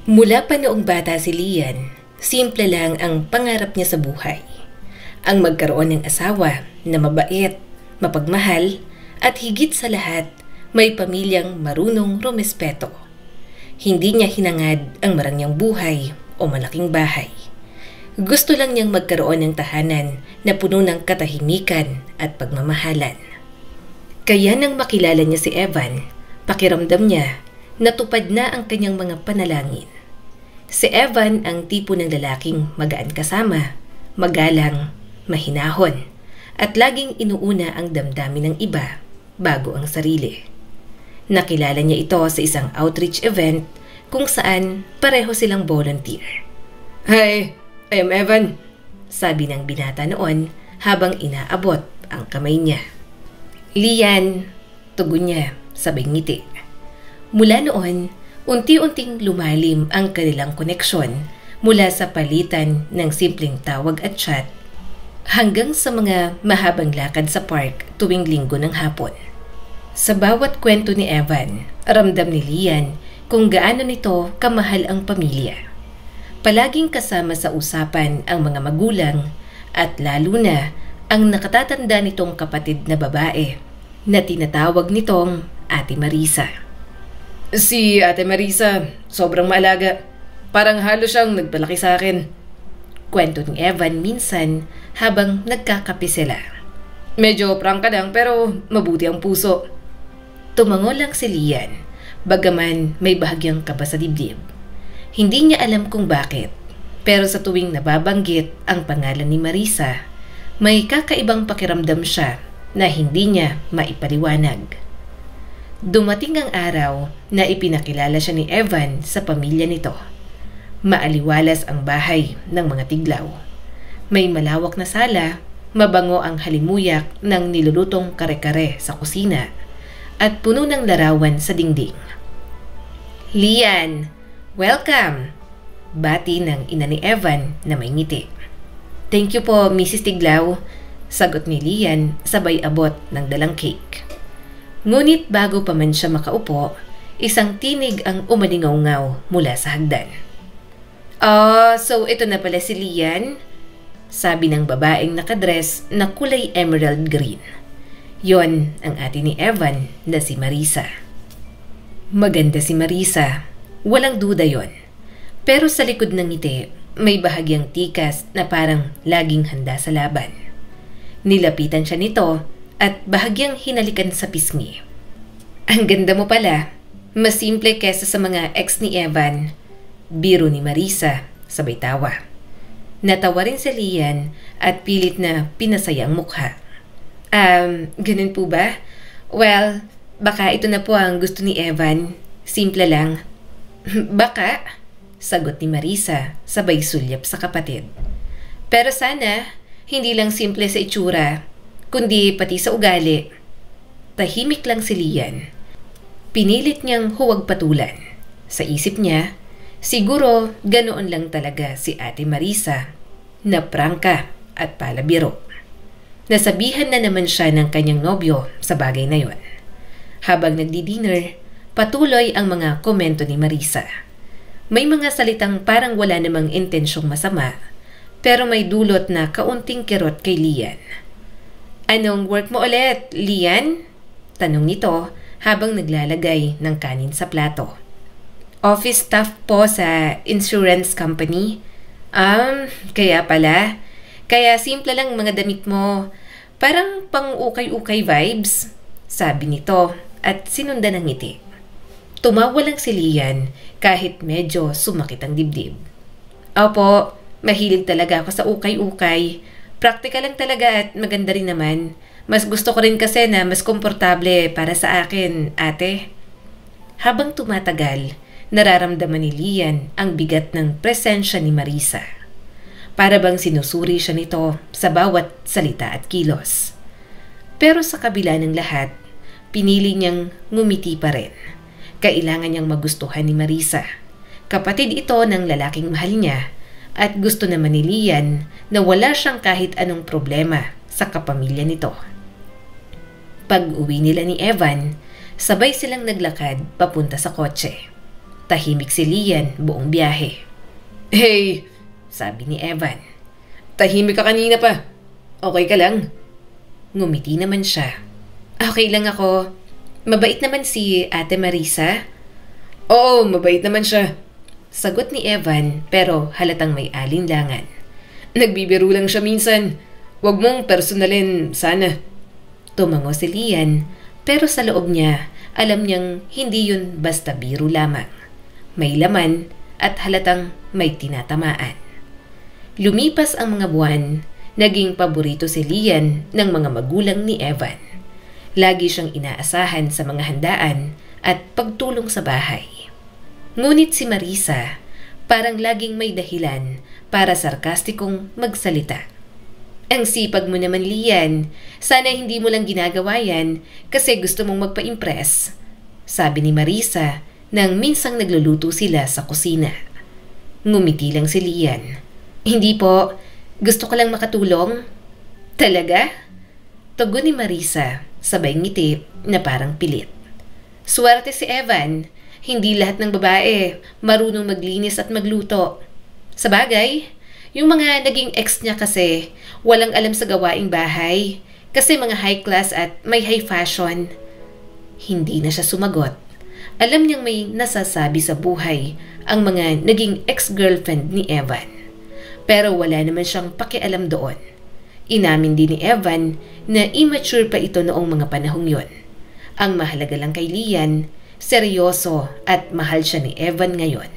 Mula pa noong bata si Lian, simple lang ang pangarap niya sa buhay. Ang magkaroon ng asawa na mabait, mapagmahal, at higit sa lahat, may pamilyang marunong rumespeto. Hindi niya hinangad ang marangyang buhay o malaking bahay. Gusto lang niyang magkaroon ng tahanan na puno ng katahimikan at pagmamahalan. Kaya nang makilala niya si Evan, pakiramdam niya natupad na ang kanyang mga panalangin. Si Evan ang tipo ng lalaking magaan kasama, magalang, mahinahon, at laging inuuna ang damdamin ng iba bago ang sarili. Nakilala niya ito sa isang outreach event kung saan pareho silang volunteer. "Hi, I am Evan," sabi ng binata noon habang inaabot ang kamay niya. "Lian," tugon niya sabay ngiti. Mula noon, unti-unting lumalim ang kanilang koneksyon mula sa palitan ng simpleng tawag at chat hanggang sa mga mahabang lakad sa park tuwing linggo ng hapon. Sa bawat kwento ni Evan, ramdam ni Lian kung gaano nito kamahal ang pamilya. Palaging kasama sa usapan ang mga magulang at lalo na ang nakatatanda nitong kapatid na babae na tinatawag nitong Ate Marisa. "Si Ate Marisa, sobrang maalaga. Parang halos siyang nagpalaki sa akin," kwento ni Evan minsan habang nagkakape sila. "Medyo prangka lang pero mabuti ang puso." Tumango lang si Lian, bagaman may bahagyang kaba sa dibdib. Hindi niya alam kung bakit, pero sa tuwing nababanggit ang pangalan ni Marisa, may kakaibang pakiramdam siya na hindi niya maipaliwanag. Dumating ang araw na ipinakilala siya ni Evan sa pamilya nito. Maaliwalas ang bahay ng mga tiglaw. May malawak na sala, mabango ang halimuyak ng nilulutong kare-kare sa kusina, at puno ng larawan sa dingding. "Lian, welcome!" Bati ng ina ni Evan na may ngiti. "Thank you po, Mrs. Tiglaw," sagot ni Lian sabay abot ng dalang cake. Ngunit bago pa man siya makaupo, isang tinig ang umalingaw-ngaw mula sa hagdan. So ito na pala si Lian," sabi ng babaeng nakadress na kulay emerald green. Yon ang ate ni Evan na si Marisa. Maganda si Marisa, walang duda yon. Pero sa likod ng ngiti, may bahagyang tikas na parang laging handa sa laban. Nilapitan siya nito at bahagyang hinalikan sa pisngi. "Ang ganda mo pala, mas simple kesa sa mga ex ni Evan," biro ni Marisa sabay tawa. Natawa rin si Lian at pilit na pinasaya ang mukha. Ganun po ba? Well, baka ito na po ang gusto ni Evan. Simple lang." "Baka," sagot ni Marisa sabay sulyap sa kapatid. "Pero sana, hindi lang simple sa itsura, kundi pati sa ugali." Tahimik lang si Lian. Pinilit niyang huwag patulan. Sa isip niya, siguro ganoon lang talaga si Ate Marisa, na prangka at palabiro. Nasabihan na naman siya ng kanyang nobyo sa bagay na yon. Habang nagdi-dinner, patuloy ang mga komento ni Marisa. May mga salitang parang wala namang intensyong masama, pero may dulot na kaunting kirot kay Lian. "Anong work mo ulit, Lian?" tanong nito habang naglalagay ng kanin sa plato. "Office staff po sa insurance company." Kaya pala. Kaya simple lang mga damit mo. Parang pang-ukay-ukay vibes," sabi nito at sinundan ng ngiti. Tumawa lang si Lian kahit medyo sumakit ang dibdib. "Opo, mahilig talaga ako sa ukay-ukay. Praktikal lang talaga at maganda rin naman. Mas gusto ko rin kasi na mas komportable para sa akin, ate." Habang tumatagal, nararamdaman ni Lian ang bigat ng presensya ni Marisa. Para bang sinusuri siya nito sa bawat salita at kilos. Pero sa kabila ng lahat, pinili niyang ngumiti pa rin. Kailangan niyang magustuhan ni Marisa. Kapatid ito ng lalaking mahal niya at gusto naman ni Lian na wala siyang kahit anong problema sa kapamilya nito. Pag-uwi nila ni Evan, sabay silang naglakad papunta sa kotse. Tahimik si Lian buong biyahe. Hey, sabi ni Evan. Tahimik ka kanina pa. Okay ka lang? Ngumiti naman siya. Okay lang ako. Mabait naman si Ate Marisa. Oo, mabait naman siya. Sagot ni Evan pero halatang may alinlangan. Nagbibiro lang siya minsan. Huwag mong personalin sana. Tumango si Lian pero sa loob niya alam niyang hindi yun basta biro lamang. May laman at halatang may tinatamaan. Lumipas ang mga buwan, naging paborito si Lian ng mga magulang ni Evan. Lagi siyang inaasahan sa mga handaan at pagtulong sa bahay. Ngunit si Marisa, parang laging may dahilan para sarkastikong magsalita. Ang sipag mo naman, Lian. Sana hindi mo lang ginagawa yan kasi gusto mong magpa-impress. Sabi ni Marisa nang minsang nagluluto sila sa kusina. Ngumiti lang si Lian. Hindi po. Gusto ko lang makatulong. Talaga? Tugon ni Marisa, sabay ngiti na parang pilit. Swerte si Evan. Hindi lahat ng babae marunong maglinis at magluto. Sabagay, yung mga naging ex niya kasi walang alam sa gawaing bahay kasi mga high class at may high fashion. Hindi na siya sumagot. Alam niyang may nasasabi sa buhay ang mga naging ex-girlfriend ni Evan. Pero wala naman siyang pakialam doon. Inamin din ni Evan na immature pa ito noong mga panahong yon. Ang mahalaga lang kay Lian, seryoso at mahal siya ni Evan ngayon.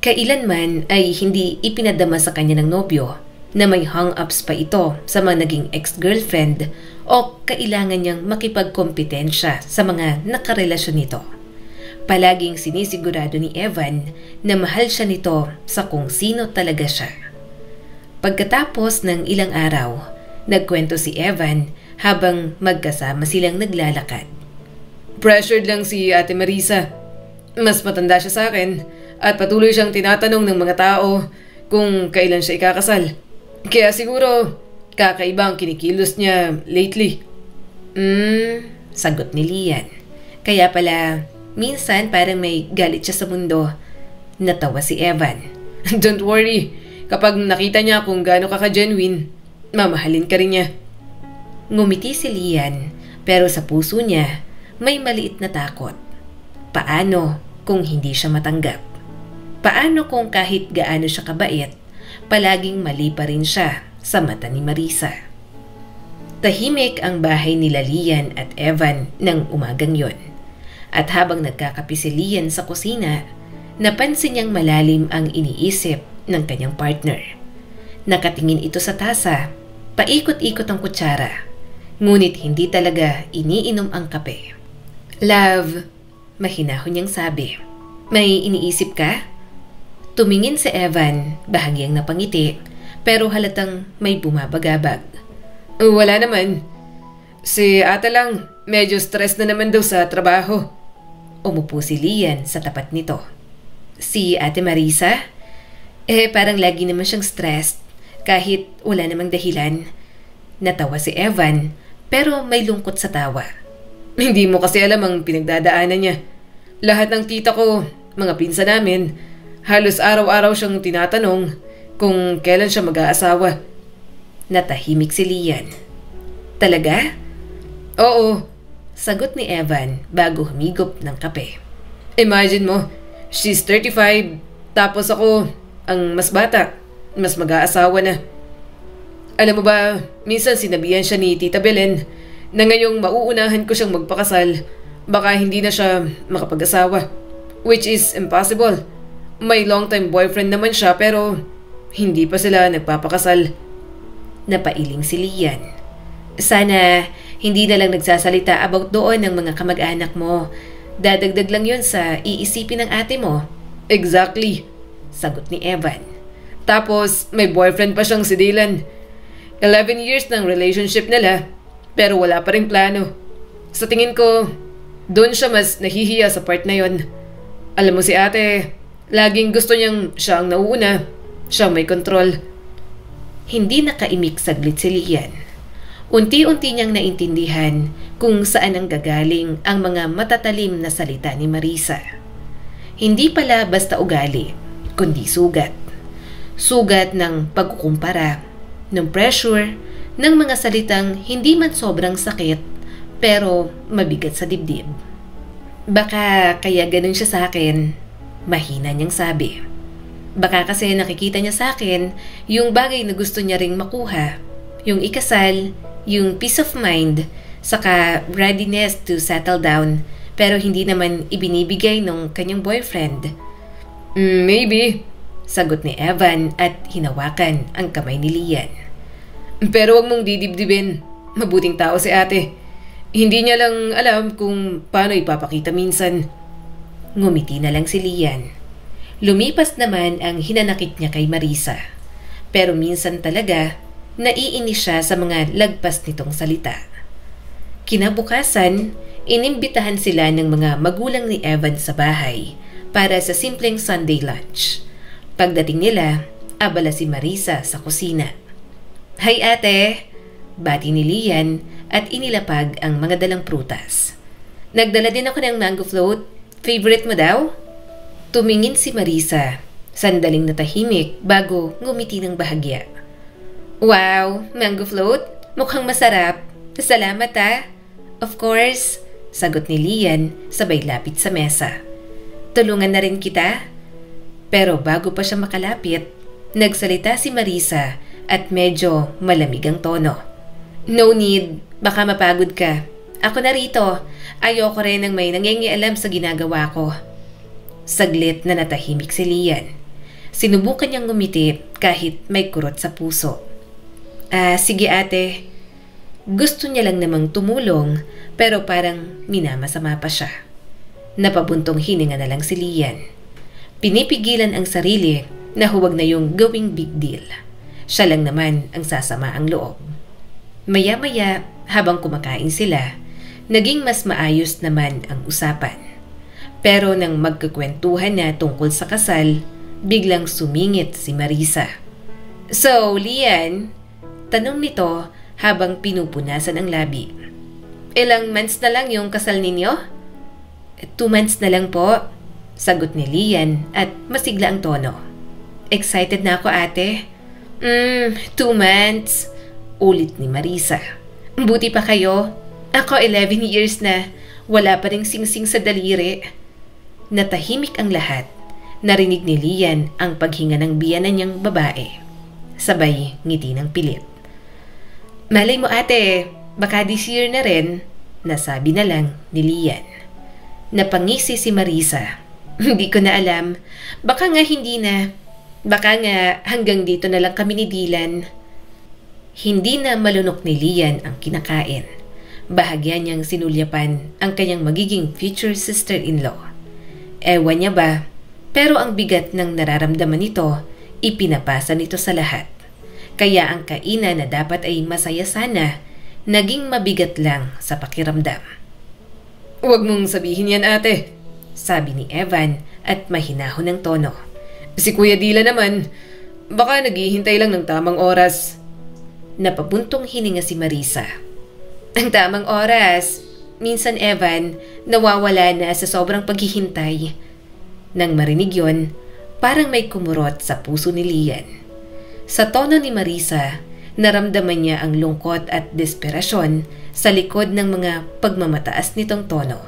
Kailanman ay hindi ipinadama sa kanya ng nobyo na may hang-ups pa ito sa mga naging ex-girlfriend o kailangan niyang makipagkompetensya sa mga nakarelasyon nito. Palaging sinisigurado ni Evan na mahal siya nito sa kung sino talaga siya. Pagkatapos ng ilang araw, nagkwento si Evan habang magkasama silang naglalakad. Pressured lang si Ate Marisa. Mas matanda siya sa akin at patuloy siyang tinatanong ng mga tao kung kailan siya ikakasal. Kaya siguro kakaiba ang kinikilos niya lately. Sagot ni Lian. Kaya pala, minsan parang may galit siya sa mundo. Natawa si Evan. Don't worry. Kapag nakita niya kung gaano ka ka-genuine, mamahalin ka rin niya. Ngumiti si Lian, pero sa puso niya, may maliit na takot. Paano kung hindi siya matanggap? Paano kung kahit gaano siya kabait, palaging mali pa rin siya sa mata ni Marisa? Tahimik ang bahay nila Lian at Evan ng umagang yon. At habang nagkakape si Lian sa kusina, napansin niyang malalim ang iniisip ng kanyang partner. Nakatingin ito sa tasa, paikot-ikot ang kutsara, ngunit hindi talaga iniinom ang kape. Love, mahinahon niyang sabi. May iniisip ka? Tumingin si Evan, bahagyang napangiti, pero halatang may bumabagabag. Wala naman. Si ate lang, medyo stress na naman daw sa trabaho. Umupo si Lian sa tapat nito. Si Ate Marisa? Parang lagi naman siyang stressed kahit wala namang dahilan. Natawa si Evan pero may lungkot sa tawa. Hindi mo kasi alam ang pinagdadaanan niya. Lahat ng tita ko, mga pinsan namin, halos araw-araw siyang tinatanong kung kailan siya mag-aasawa. Natahimik si Lian. Talaga? Oo, sagot ni Evan bago humigop ng kape. Imagine mo, she's 35, tapos ako ang mas bata, mas mag-aasawa na. Alam mo ba, minsan sinabihan siya ni Tita Belen na ngayong mauunahan ko siyang magpakasal, baka hindi na siya makapag-asawa. Which is impossible. May long-time boyfriend naman siya pero hindi pa sila nagpapakasal. Napailing si Lian. Sana hindi na lang nagsasalita about doon ng mga kamag-anak mo. Dadagdag lang yun sa iisipin ng ate mo. Exactly, sagot ni Evan. Tapos may boyfriend pa siyang si Dylan. 11 years ng relationship nila pero wala pa rin plano. Sa tingin ko, doon siya mas nahihiya sa part na yon. Alam mo si ate, laging gusto niyang siya ang nauuna, siya may kontrol. Hindi nakaimik saglit si Lian. Unti-unti niyang naintindihan kung saan ang gagaling ang mga matatalim na salita ni Marisa. Hindi pala basta ugali, kundi sugat. Sugat ng pagkukumpara, ng pressure, ng mga salitang hindi man sobrang sakit pero mabigat sa dibdib. Baka kaya ganun siya sa akin, mahina niyang sabi. Baka kasi nakikita niya sa akin yung bagay na gusto niya ring makuha, yung ikasal, yung peace of mind, saka readiness to settle down, pero hindi naman ibinibigay ng kanyang boyfriend. Maybe, sagot ni Evan at hinawakan ang kamay ni Lian. Pero wag mong didibdibin, mabuting tao si ate. Hindi niya lang alam kung paano ipapakita minsan. Ngumiti na lang si Lian. Lumipas naman ang hinanakit niya kay Marisa. Pero minsan talaga, naiinis siya sa mga lagpas nitong salita. Kinabukasan, inimbitahan sila ng mga magulang ni Evan sa bahay para sa simpleng Sunday lunch. Pagdating nila, abala si Marisa sa kusina. Hi ate! Bati ni Lian at inilapag ang mga dalang prutas. Nagdala din ako ng mango float. Favorite mo daw? Tumingin si Marisa. Sandaling natahimik bago ngumiti ng bahagya. Wow, mango float? Mukhang masarap. Salamat ah. Of course, sagot ni Lian sabay lapit sa mesa. Tulungan na rin kita? Pero bago pa siya makalapit, nagsalita si Marisa at medyo malamig ang tono. No need, baka mapagod ka. Ako na rito, ayoko rin ng may nangingialam sa ginagawa ko. Saglit na natahimik si Lian. Sinubukan niyang ngumiti kahit may kurot sa puso. Sige ate. Gusto niya lang namang tumulong pero parang minamasama pa siya. Napabuntong hininga na lang si Lian. Pinipigilan ang sarili na huwag na yung gawing big deal. Siya lang naman ang sasama ang loob. Maya-maya, habang kumakain sila, naging mas maayos naman ang usapan. Pero nang magkakwentuhan na tungkol sa kasal, biglang sumingit si Marisa. So, Lian, tanong nito habang pinupunasan ang labi. Ilang months na lang yung kasal ninyo? 2 months na lang po, sagot ni Lian at masigla ang tono. Excited na ako ate. 2 months, ulit ni Marisa. Buti pa kayo. Ako 11 years na, wala pa ring singsing sa daliri. Natahimik ang lahat. Narinig ni Lian ang paghinga ng biyanan niyang babae. Sabay ngiti ng pilit. Malay mo ate, baka this year na rin, nasabi na lang ni Lian. Napangisi si Marisa. Hindi ko na alam. Baka nga hindi na. Baka nga hanggang dito na lang kami ni Dylan. Hindi na malunok ni Lian ang kinakain. Bahagya niyang sinulyapan ang kanyang magiging future sister-in-law. Ewan niya ba, pero ang bigat ng nararamdaman nito, ipinapasa nito sa lahat. Kaya ang kainan na dapat ay masaya sana, naging mabigat lang sa pakiramdam. Huwag mong sabihin yan ate, sabi ni Evan at mahinahon ng tono. Si Kuya Dylan naman, baka naghihintay lang ng tamang oras. Napabuntong hininga si Marisa. Ang tamang oras. Minsan Evan, nawawala na sa sobrang paghihintay. Nang marinig yon, parang may kumurot sa puso ni Lian. Sa tono ni Marisa, naramdaman niya ang lungkot at desperasyon sa likod ng mga pagmamataas nitong tono.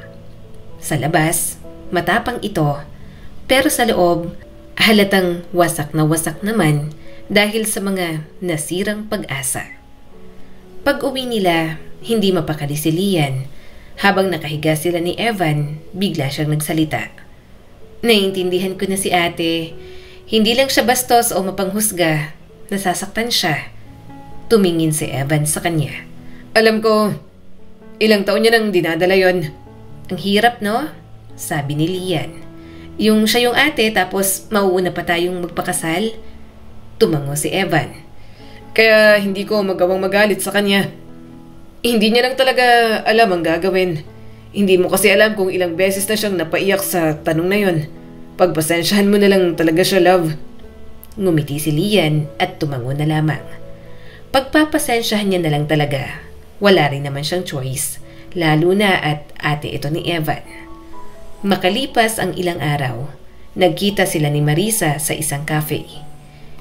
Sa labas, matapang ito, pero sa loob, halatang wasak na wasak naman dahil sa mga nasirang pag-asa. Pag-uwi nila, hindi mapakali si Lian. Habang nakahiga sila ni Evan, bigla siyang nagsalita. Naiintindihan ko na si ate. Hindi lang siya bastos o mapanghusga. Nasasaktan siya. Tumingin si Evan sa kanya. Alam ko, ilang taon niya nang dinadala yon. Ang hirap no? Sabi ni Lian. Yung siya yung ate tapos mauuna pa tayong magpakasal. Tumango si Evan. Kaya hindi ko magawang magalit sa kanya. Hindi niya lang talaga alam ang gagawin. Hindi mo kasi alam kung ilang beses na siyang napaiyak sa tanong na yon. Pagpasensyahan mo na lang talaga siya, love. Ngumiti si Lian at tumango na lamang. Pagpapasensyahan niya na lang talaga. Wala rin naman siyang choice, lalo na at ate ito ni Evan. Makalipas ang ilang araw, Nagkita sila ni Marisa sa isang cafe.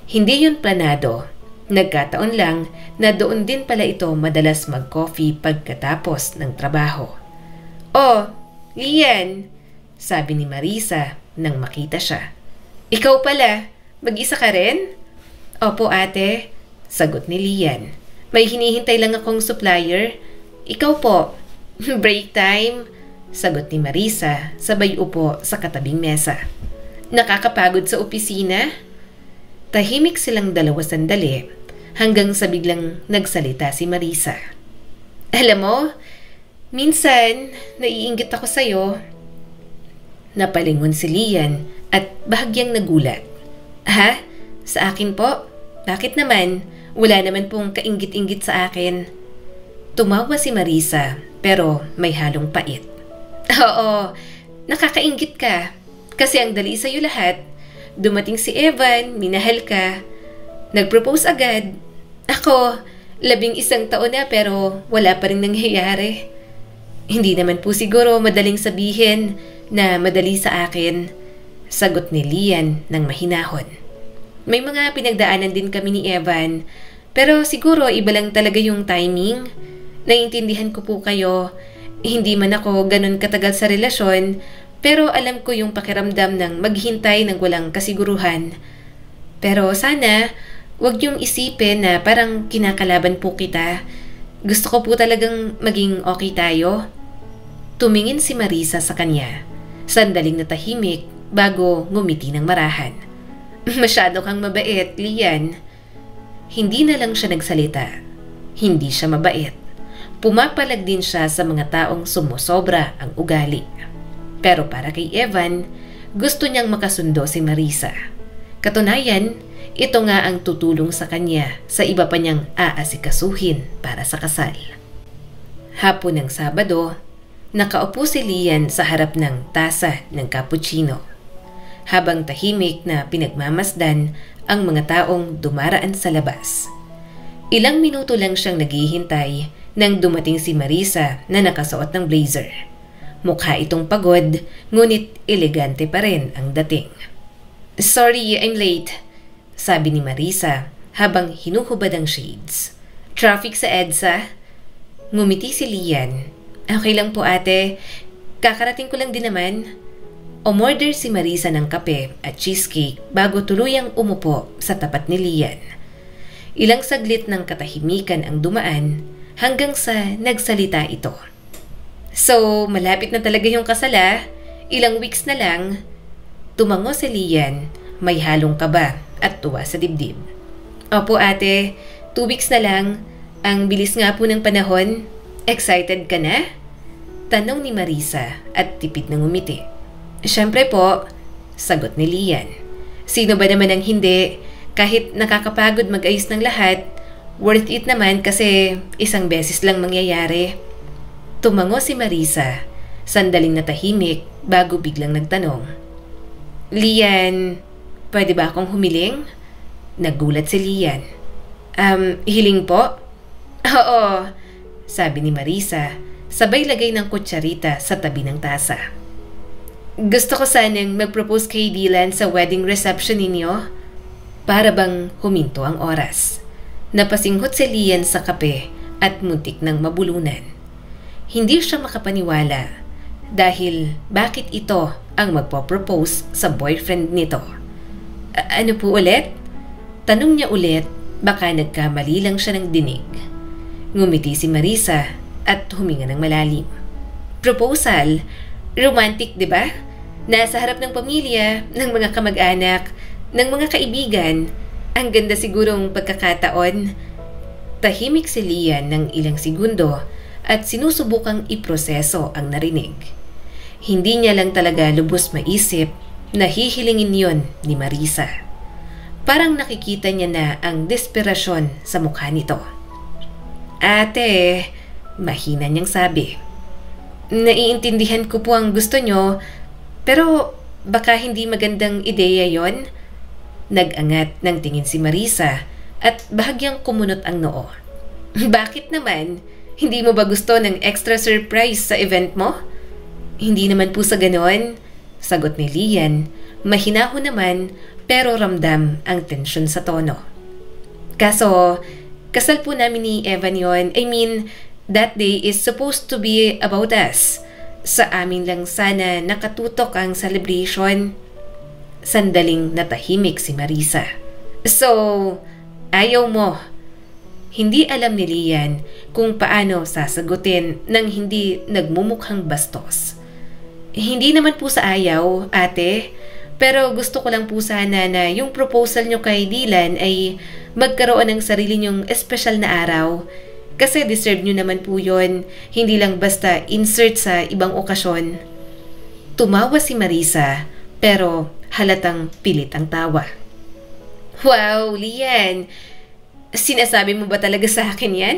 Hindi yun planado. Nagkataon lang na doon din pala ito madalas mag-coffee pagkatapos ng trabaho. "Oh, Lian," sabi ni Marisa nang makita siya. "Ikaw pala, mag-isa ka rin?" "Opo ate," sagot ni Lian. "May hinihintay lang akong supplier." "Ikaw po." "Break time," sagot ni Marisa sabay upo sa katabing mesa. "Nakakapagod sa opisina?" Tahimik silang dalawa sandali hanggang sa biglang nagsalita si Marisa. "Alam mo, minsan naiinggit ako sa'yo." Napalingon si Lian at bahagyang nagulat. "Ha? Sa akin po? Bakit naman? Wala naman pong kainggit-inggit sa akin." Tumawa si Marisa pero may halong pait. "Oo, nakakainggit ka. Kasi ang dali sa'yo lahat. Dumating si Evan, minahal ka. Nag-propose agad. Ako, 11 taon na pero wala pa rin nangyayari. Hindi naman po siguro madaling sabihin na madali sa akin," sagot ni Lian ng mahinahon. "May mga pinagdaanan din kami ni Evan, pero siguro iba lang talaga yung timing. Naiintindihan ko po kayo. Hindi man ako ganun katagal sa relasyon, pero alam ko yung pakiramdam ng maghintay ng walang kasiguruhan. Pero sana, wag yung isipin na parang kinakalaban po kita. Gusto ko po talagang maging okay tayo." Tumingin si Marisa sa kanya. Sandaling natahimik bago ngumiti ng marahan. "Masyado kang mabait, Lian." Hindi na lang siya nagsalita. Hindi siya mabait. Pumapalag din siya sa mga taong sumusobra ang ugali. Pero para kay Evan, gusto niyang makasundo si Marisa. Katunayan, ito nga ang tutulong sa kanya sa iba pa niyang aasikasuhin para sa kasal. Hapon ng Sabado, nakaupo si Lian sa harap ng tasa ng cappuccino. Habang tahimik na pinagmamasdan ang mga taong dumaraan sa labas. Ilang minuto lang siyang naghihintay nang dumating si Marisa na nakasuot ng blazer. Mukha itong pagod, ngunit elegante pa rin ang dating. "Sorry, I'm late," sabi ni Marisa habang hinuhubad ang shades. "Traffic sa EDSA?" Ngumiti si Lian. "Okay lang po ate, kakarating ko lang din naman." Umorder si Marisa ng kape at cheesecake bago tuluyang umupo sa tapat ni Lian. Ilang saglit ng katahimikan ang dumaan hanggang sa nagsalita ito. "So, malapit na talaga yung kasala. Ilang weeks na lang." Tumango si Lian, may halong kaba at tuwa sa dibdib. "Opo ate, 2 weeks na lang. Ang bilis nga po ng panahon. Excited ka na?" Tanong ni Marisa at tipid na ngumiti. "Siyempre po," sagot ni Lian. "Sino ba naman ang hindi? Kahit nakakapagod mag-ayos ng lahat, worth it naman kasi isang beses lang mangyayari." Tumango si Marisa, sandaling natahimik bago biglang nagtanong. "Lian, pwede ba akong humiling?" Nagulat si Lian. Hiling po?" "Oo," sabi ni Marisa, sabay lagay ng kutsarita sa tabi ng tasa. "Gusto ko sanang mag-propose kay Dylan sa wedding reception ninyo." Para bang huminto ang oras. Napasinghot si Lian sa kape at muntik ng mabulunan. Hindi siya makapaniwala dahil bakit ito ang magpo-propose sa boyfriend nito. Ano po ulit?" Tanong niya ulit, baka nagkamali lang siya ng dinig. Ngumiti si Marisa at huminga ng malalim. "Proposal? Romantic, di ba? Nasa harap ng pamilya, ng mga kamag-anak, ng mga kaibigan. Ang ganda sigurong pagkakataon." Tahimik si Lian ng ilang segundo at sinusubukang iproseso ang narinig. Hindi niya lang talaga lubos maisip na hihilingin yon ni Marisa. Parang nakikita niya na ang desperasyon sa mukha nito. "Ate," mahina niyang sabi. "Naiintindihan ko po ang gusto niyo, pero baka hindi magandang ideya yon." Nag-angat ng tingin si Marisa at bahagyang kumunot ang noo. "Bakit naman? Hindi mo ba gusto ng extra surprise sa event mo?" "Hindi naman po sa ganon," sagot ni Lian, Mahinahon naman pero ramdam ang tensyon sa tono. Kaso, kasal po namin ni Evan yon. I mean, that day is supposed to be about us. Sa amin lang sana nakatutok ang celebration. Sandaling natahimik si Marisa. So, ayaw mo. Hindi alam ni Lian kung paano sasagutin nang hindi nagmumukhang bastos. Hindi naman po sa ayaw, ate. Pero gusto ko lang po sana na yung proposal nyo kay Dylan ay magkaroon ng sarili nyong espesyal na araw. Kasi deserve nyo naman po yun. Hindi lang basta insert sa ibang okasyon. Tumawa si Marisa, pero halatang pilit ang tawa. Wow, Lian! Sinasabi mo ba talaga sa akin yan?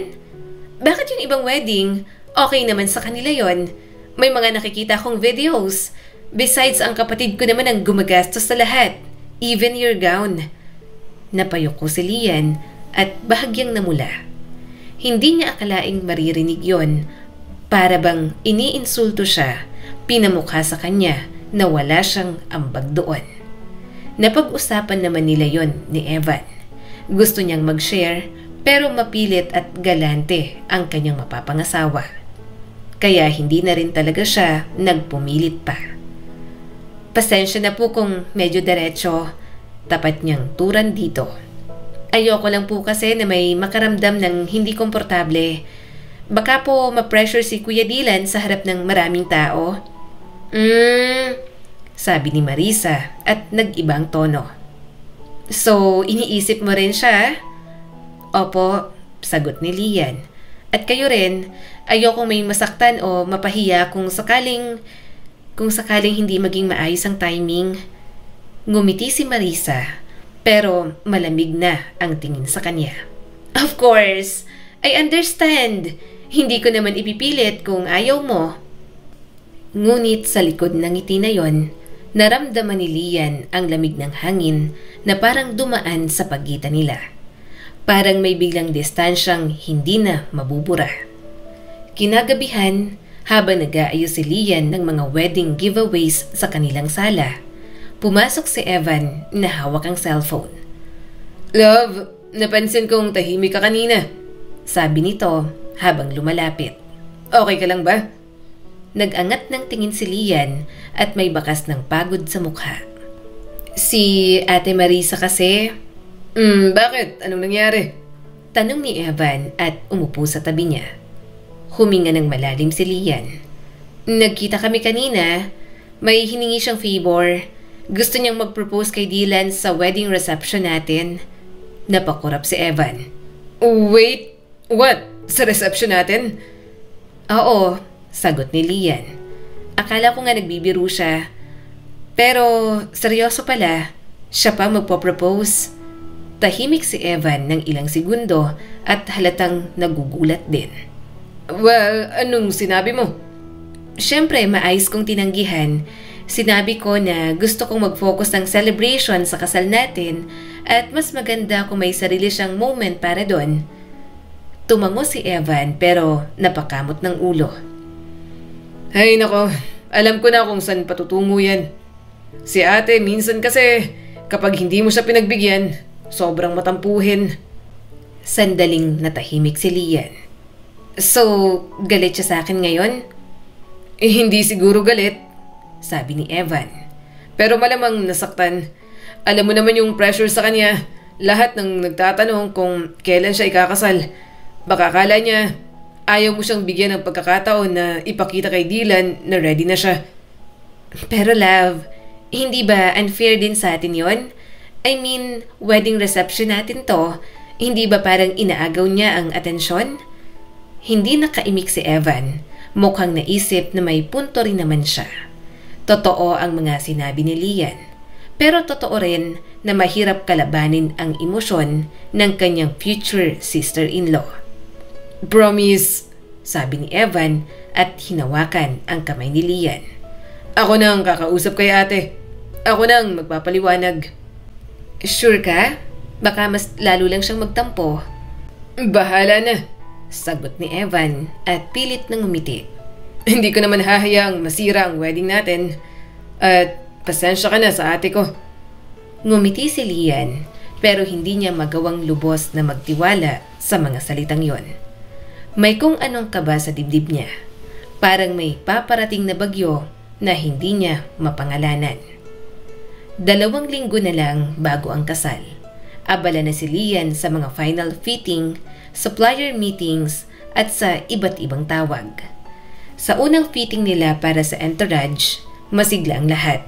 Bakit yung ibang wedding? Okay naman sa kanila yon. May mga nakikita akong videos. Besides, ang kapatid ko naman ang gumagastos sa lahat. Even your gown. Napayoko si Lian at bahagyang namula. Hindi niya akalaing maririnig yon. Para bang iniinsulto siya, pinamukha sa kanya na wala siyang ambag doon. Napag-usapan naman nila yon ni Evan. Gusto niyang mag-share pero mapilit at galante ang kanyang mapapangasawa. Kaya hindi na rin talaga siya nagpumilit pa. Pasensya na po kung medyo diretso, tapat niyang turan dito. Ayoko lang po kasi na may makaramdam ng hindi komportable. Baka po ma-pressure si Kuya Dylan sa harap ng maraming tao. Sabi ni Marisa at nag-ibang tono. So, iniisip mo rin siya? Opo, sagot ni Lian. At kayo rin, ayoko may masaktan o mapahiya kung sakaling hindi maging maayos ang timing. Ngumiti si Marisa, pero malamig na ang tingin sa kanya. Of course, I understand. Hindi ko naman ipipilit kung ayaw mo. Ngunit sa likod ng ngiti na yon, naramdaman ni Lian ang lamig ng hangin na parang dumaan sa pagitan nila. Parang may biglang distansyang hindi na mabubura. Kinagabihan, habang nag-aayos si Lian ng mga wedding giveaways sa kanilang sala, pumasok si Evan na hawak ang cellphone. Love, napansin kong tahimik ka kanina, sabi nito habang lumalapit. Okay ka lang ba? Nag-angat ng tingin si Lian at may bakas ng pagod sa mukha. Si Ate Marisa kasi. Bakit? Anong nangyari? Tanong ni Evan at umupo sa tabi niya. Huminga ng malalim si Lian. Nagkita kami kanina. May hiningi siyang favor. Gusto niyang mag-propose kay Dylan sa wedding reception natin. Napakurap si Evan. Wait, what? Sa reception natin? Oo, sagot ni Lian. Akala ko nga nagbibiro siya. Pero seryoso pala, siya pa magpo-propose. Tahimik si Evan ng ilang segundo at halatang nagugulat din. Well, anong sinabi mo? Siyempre, maayos kong tinanggihan. Sinabi ko na gusto kong mag-focus ng celebration sa kasal natin at mas maganda kung may sarili siyang moment para doon. Tumango si Evan pero napakamot ng ulo. Ay nako, alam ko na kung saan patutungo yan. Si ate minsan kasi kapag hindi mo siya pinagbigyan, sobrang matampuhin. Sandaling natahimik si Lian. So, galit siya sa akin ngayon? Hindi siguro galit, sabi ni Evan. Pero malamang nasaktan. Alam mo naman yung pressure sa kanya. Lahat ng nagtatanong kung kailan siya ikakasal. Baka akala niya, ayaw mo siyang bigyan ng pagkakataon na ipakita kay Dylan na ready na siya. Pero love, hindi ba unfair din sa atin yon? I mean, wedding reception natin to. Hindi ba parang inaagaw niya ang atensyon? Hindi nakaimik si Evan. Mukhang naisip na may punto rin naman siya. Totoo ang mga sinabi ni Lian. Pero totoo rin na mahirap kalabanin ang emosyon ng kanyang future sister-in-law. Promise, sabi ni Evan at hinawakan ang kamay ni Lian. Ako nang kakausap kay ate. Ako nang magpapaliwanag. Sure ka? Baka mas lalo lang siyang magtampo. Bahala na, sagot ni Evan at pilit nang umiti. Hindi ko naman hahayaang masira ang wedding natin. At Pasensya ka na sa ate ko. Ngumiti si Lian pero hindi niya magawang lubos na magtiwala sa mga salitang yon. May kung anong kaba sa dibdib niya. Parang may paparating na bagyo na hindi niya mapangalanan. 2 linggo na lang bago ang kasal. Abala na si Lian sa mga final fitting, supplier meetings at sa iba't ibang tawag. Sa unang fitting nila para sa entourage, masigla ang lahat.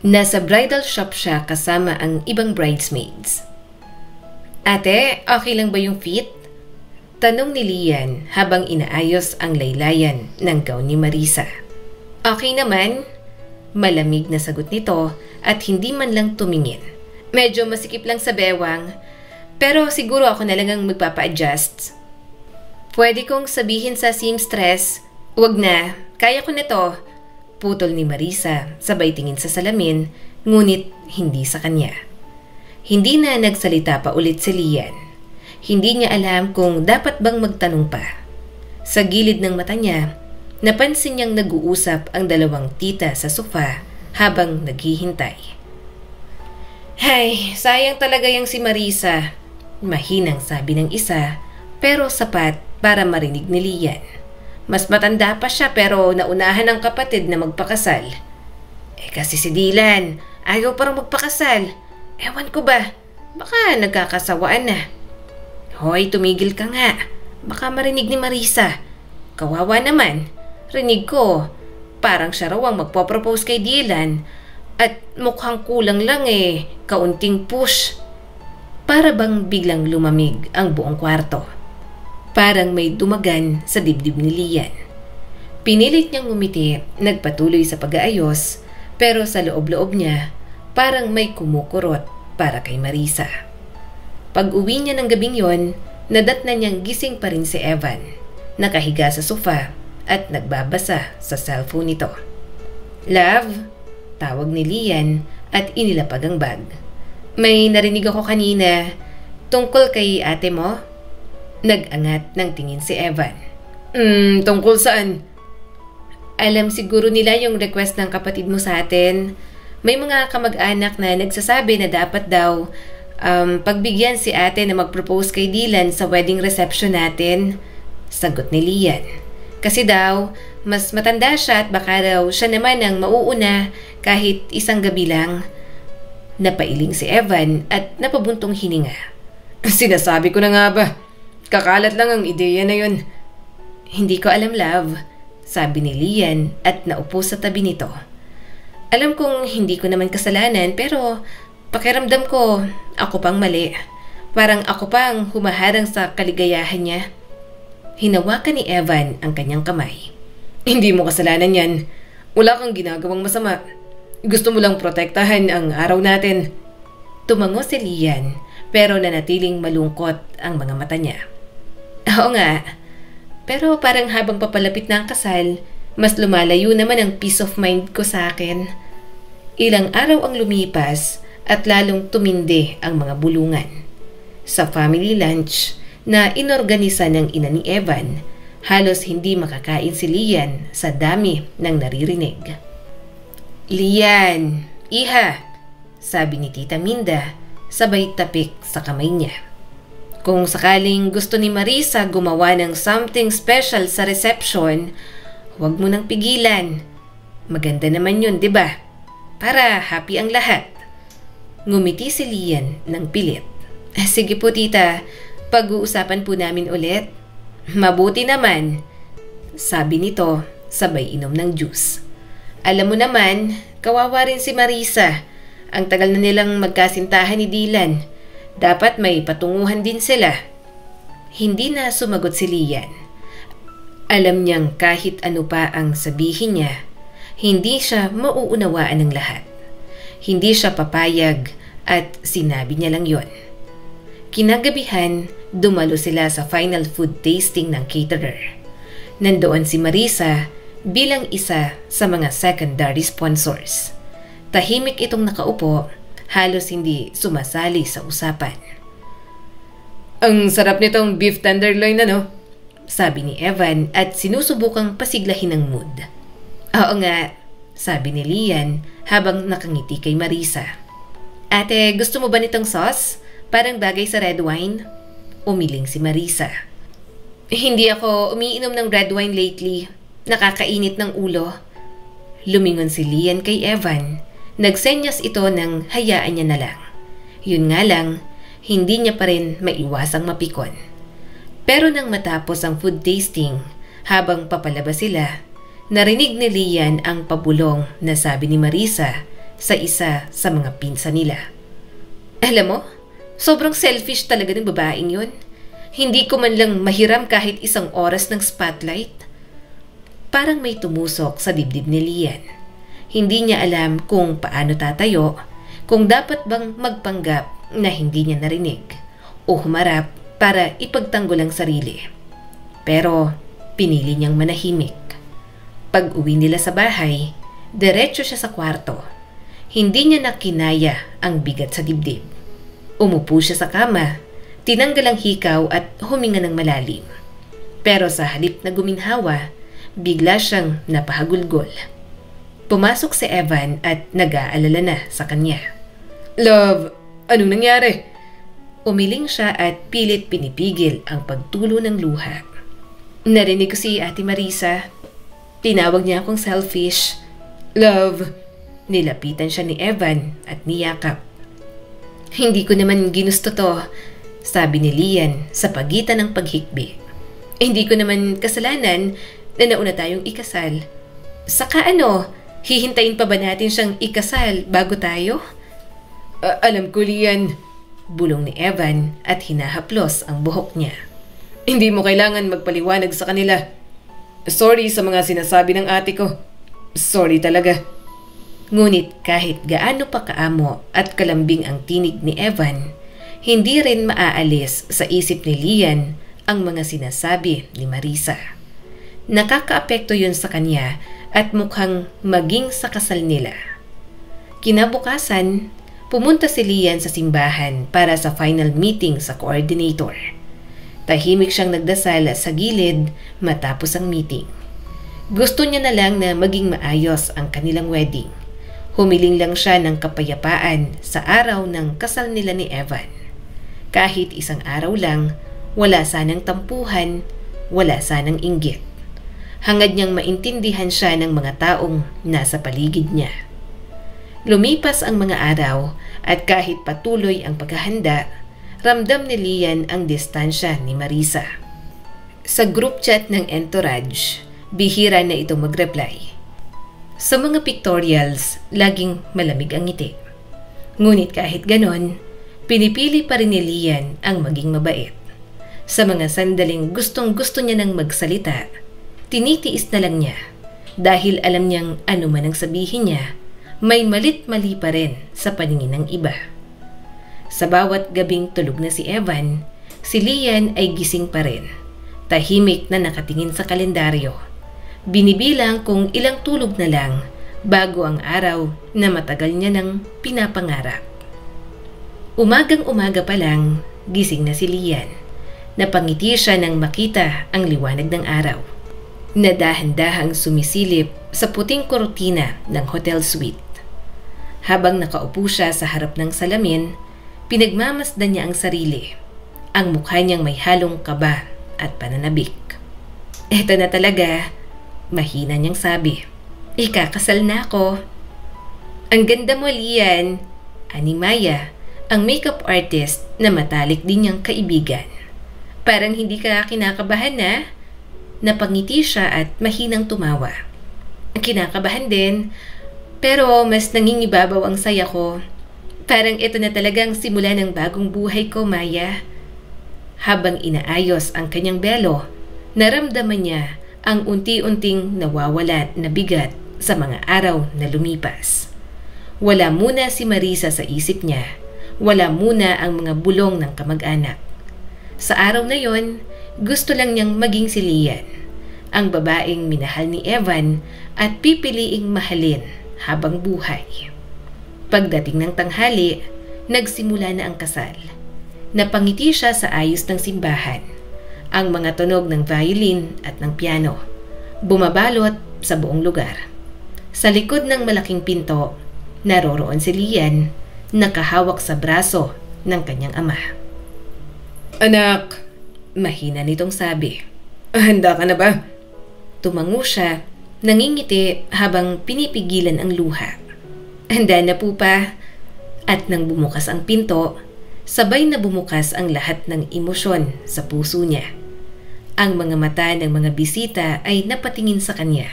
Nasa bridal shop siya kasama ang ibang bridesmaids. Ate, okay lang ba yung fit? Tanong ni Lian habang inaayos ang laylayan ng gown ni Marisa. Okay naman. Malamig na sagot nito at hindi man lang tumingin. Medyo masikip lang sa bewang, pero siguro ako na lang ang magpapa-adjust. Pwede kong sabihin sa seamstress, wag na, kaya ko na to. Putol ni Marisa, sabay tingin sa salamin, ngunit hindi sa kanya. Hindi na nagsalita pa ulit si Lian. Hindi niya alam kung dapat bang magtanong pa. Sa gilid ng mata niya, napansin niyang nag-uusap ang 2 tita sa sofa habang naghihintay. Hay, sayang talaga yung si Marisa. Mahinang sabi ng isa, pero sapat para marinig ni Lian. Mas matanda pa siya pero naunahan ng kapatid na magpakasal. Kasi si Dylan, ayaw parang magpakasal. Ewan ko ba, baka nagkakasawaan na. Hoy, tumigil ka nga. Baka marinig ni Marisa. Kawawa naman. Rinig ko, parang siya raw ang magpo-propose kay Dylan. At mukhang kulang lang kaunting push. Para bang biglang lumamig ang buong kwarto. Parang may dumagan sa dibdib ni Lian. Pinilit niyang ngumiti, nagpatuloy sa pag-aayos, pero sa loob-loob niya, parang may kumukurot para kay Marisa. Pag-uwi niya ng gabing yon, nadatnan niyang gising pa rin si Evan, nakahiga sa sofa at nagbabasa sa cellphone nito. Love, tawag ni Lian at inilapag ang bag. May narinig ako kanina tungkol kay ate mo? Nag-angat ng tingin si Evan. Tungkol saan? Alam siguro nila yung request ng kapatid mo sa atin. May mga kamag-anak na nagsasabi na dapat daw pagbigyan si ate na mag-propose kay Dylan sa wedding reception natin. Sagot ni Lian. Kasi daw, mas matanda siya at baka daw siya naman ang mauuna kahit isang gabi lang. Napailing si Evan at napabuntong hininga. Sinasabi ko na nga ba? Kakalat lang ang ideya na yun. Hindi ko alam, love, sabi ni Lian at naupo sa tabi nito. Alam kong hindi ko naman kasalanan pero pakiramdam ko ako pang mali. Parang ako pang humaharang sa kaligayahan niya. Hinawakan ni Evan ang kanyang kamay. Hindi mo kasalanan yan. Wala kang ginagawang masama. Gusto mo lang protektahan ang araw natin. Tumango si Lian pero nanatiling malungkot ang mga mata niya. Oo nga, pero parang habang papalapit na ang kasal, mas lumalayo naman ang peace of mind ko sa akin. Ilang araw ang lumipas at lalong tumindi ang mga bulungan. Sa family lunch na inorganisa ng ina ni Evan, halos hindi makakain si Lian sa dami ng naririnig. Lian, iha, sabi ni Tita Minda, sabay tapik sa kamay niya. Kung sakaling gusto ni Marisa gumawa ng something special sa reception, huwag mo nang pigilan. Maganda naman yun, di ba? Para happy ang lahat. Ngumiti si Lian ng pilit. Sige po tita, pag-uusapan po namin ulit. Mabuti naman, sabi nito sabay inom ng juice. Alam mo naman, kawawa rin si Marisa. Ang tagal na nilang magkasintahan ni Dylan. Dapat may patunguhan din sila. Hindi na sumagot si Lian. Alam niyang kahit ano pa ang sabihin niya, hindi siya mauunawaan ng lahat. Hindi siya papayag at sinabi niya lang yon. Kinagabihan, dumalo sila sa final food tasting ng caterer. Nandoon si Marisa bilang isa sa mga secondary sponsors. Tahimik itong nakaupo, halos hindi sumasali sa usapan. Ang sarap nitong beef tenderloin sabi ni Evan at sinusubukang pasiglahin ang mood. Oo nga, sabi ni Lian habang nakangiti kay Marisa. Ate, gusto mo ba nitong sauce? Parang bagay sa red wine? Umiling si Marisa. Hindi ako umiinom ng red wine lately. Nakakainit ng ulo. Lumingon si Lian kay Evan. Nagsenyas ito ng hayaan niya na lang. Yun nga lang, hindi niya pa rin maiwasang mapikon. Pero nang matapos ang food tasting, habang papalabas sila, narinig ni Lian ang pabulong na sabi ni Marisa sa isa sa mga pinsan nila. Alam mo, sobrang selfish talaga ng babaeng yun. Hindi ko man lang mahiram kahit isang oras ng spotlight. Parang may tumusok sa dibdib ni Lian. Hindi niya alam kung paano tatayo, kung dapat bang magpanggap na hindi niya narinig o humarap para ipagtanggol ang sarili. Pero pinili niyang manahimik. Pag-uwi nila sa bahay, diretso siya sa kwarto. Hindi niya nakinaya ang bigat sa dibdib. Umupo siya sa kama, tinanggal ang hikaw at huminga ng malalim. Pero sa halip na guminhawa, bigla siyang napahagulgol. Pumasok si Evan at nag-aalala na sa kanya. Love, anong nangyari? Umiling siya at pilit pinipigil ang pagtulo ng luha. Narinig ko si Ate Marisa. Tinawag niya akong selfish. Love, nilapitan siya ni Evan at niyakap. Hindi ko naman ginusto to, sabi ni Lian sa pagitan ng paghikbi. Hindi ko naman kasalanan na nauna tayong ikasal. Saka hihintayin pa ba natin siyang ikasal bago tayo? Alam ko, Lian, bulong ni Evan at hinahaplos ang buhok niya. Hindi mo kailangan magpaliwanag sa kanila. Sorry sa mga sinasabi ng ate ko. Sorry talaga. Ngunit kahit gaano pa kaamo at kalambing ang tinig ni Evan, hindi rin maaalis sa isip ni Lian ang mga sinasabi ni Marisa. Nakakaapekto yun sa kanya at mukhang maging sa kasal nila. Kinabukasan, pumunta si Lian sa simbahan para sa final meeting sa coordinator. Tahimik siyang nagdasal sa gilid matapos ang meeting. Gusto niya na lang na maging maayos ang kanilang wedding. Humiling lang siya ng kapayapaan sa araw ng kasal nila ni Evan. Kahit isang araw lang, wala sanang tampuhan, wala sanang inggit. Hangad niyang maintindihan siya ng mga taong nasa paligid niya. Lumipas ang mga araw at kahit patuloy ang paghahanda, ramdam ni Lian ang distansya ni Marisa. Sa group chat ng entourage, bihira na itong mag-reply. Sa mga pictorials, laging malamig ang ngiti. Ngunit kahit ganon, pinipili pa rin ni Lian ang maging mabait. Sa mga sandaling gustong-gusto niya nang magsalita, tinitiis na lang niya dahil alam niyang ano man ang sabihin niya, may malit-mali pa rin sa paningin ng iba. Sa bawat gabing tulog na si Evan, si Lian ay gising pa rin, tahimik na nakatingin sa kalendaryo. Binibilang kung ilang tulog na lang bago ang araw na matagal niya nang pinapangarap. Umagang-umaga pa lang, gising na si Lian. Napangiti siya nang makita ang liwanag ng araw. Nadahan-dahang sumisilip sa puting kortina ng hotel suite. Habang nakaupo siya sa harap ng salamin, pinagmamasdan niya ang sarili. Ang mukha niyang may halong kaba at pananabik. Eto na talaga, mahina niyang sabi. Ikakasal na ako. Ang ganda mo, Lian, ani Maya, ang makeup artist na matalik din niyang kaibigan. Parang hindi ka kinakabahan na? Napangiti siya at mahinang tumawa. Kinakabahan din, pero mas nangingibabaw ang saya ko. Parang ito na talagang simula ng bagong buhay ko, Maya. Habang inaayos ang kanyang belo, naramdaman niya ang unti-unting nawawala na bigat sa mga araw na lumipas. Wala muna si Marisa sa isip niya. Wala muna ang mga bulong ng kamag-anak. Sa araw na yon, gusto lang niyang maging si Lian, ang babaeng minahal ni Evan at pipiliing mahalin habang buhay. Pagdating ng tanghali, nagsimula na ang kasal. Napangiti siya sa ayos ng simbahan. Ang mga tunog ng violin at ng piano bumabalot sa buong lugar. Sa likod ng malaking pinto, naroroon si Lian, nakahawak sa braso ng kanyang ama. Anak, Mahina nitong sabi. handa ka na ba? Tumango siya, nangingiti habang pinipigilan ang luha. Handa na po pa. At nang bumukas ang pinto, sabay na bumukas ang lahat ng emosyon sa puso niya. Ang mga mata ng mga bisita ay napatingin sa kanya.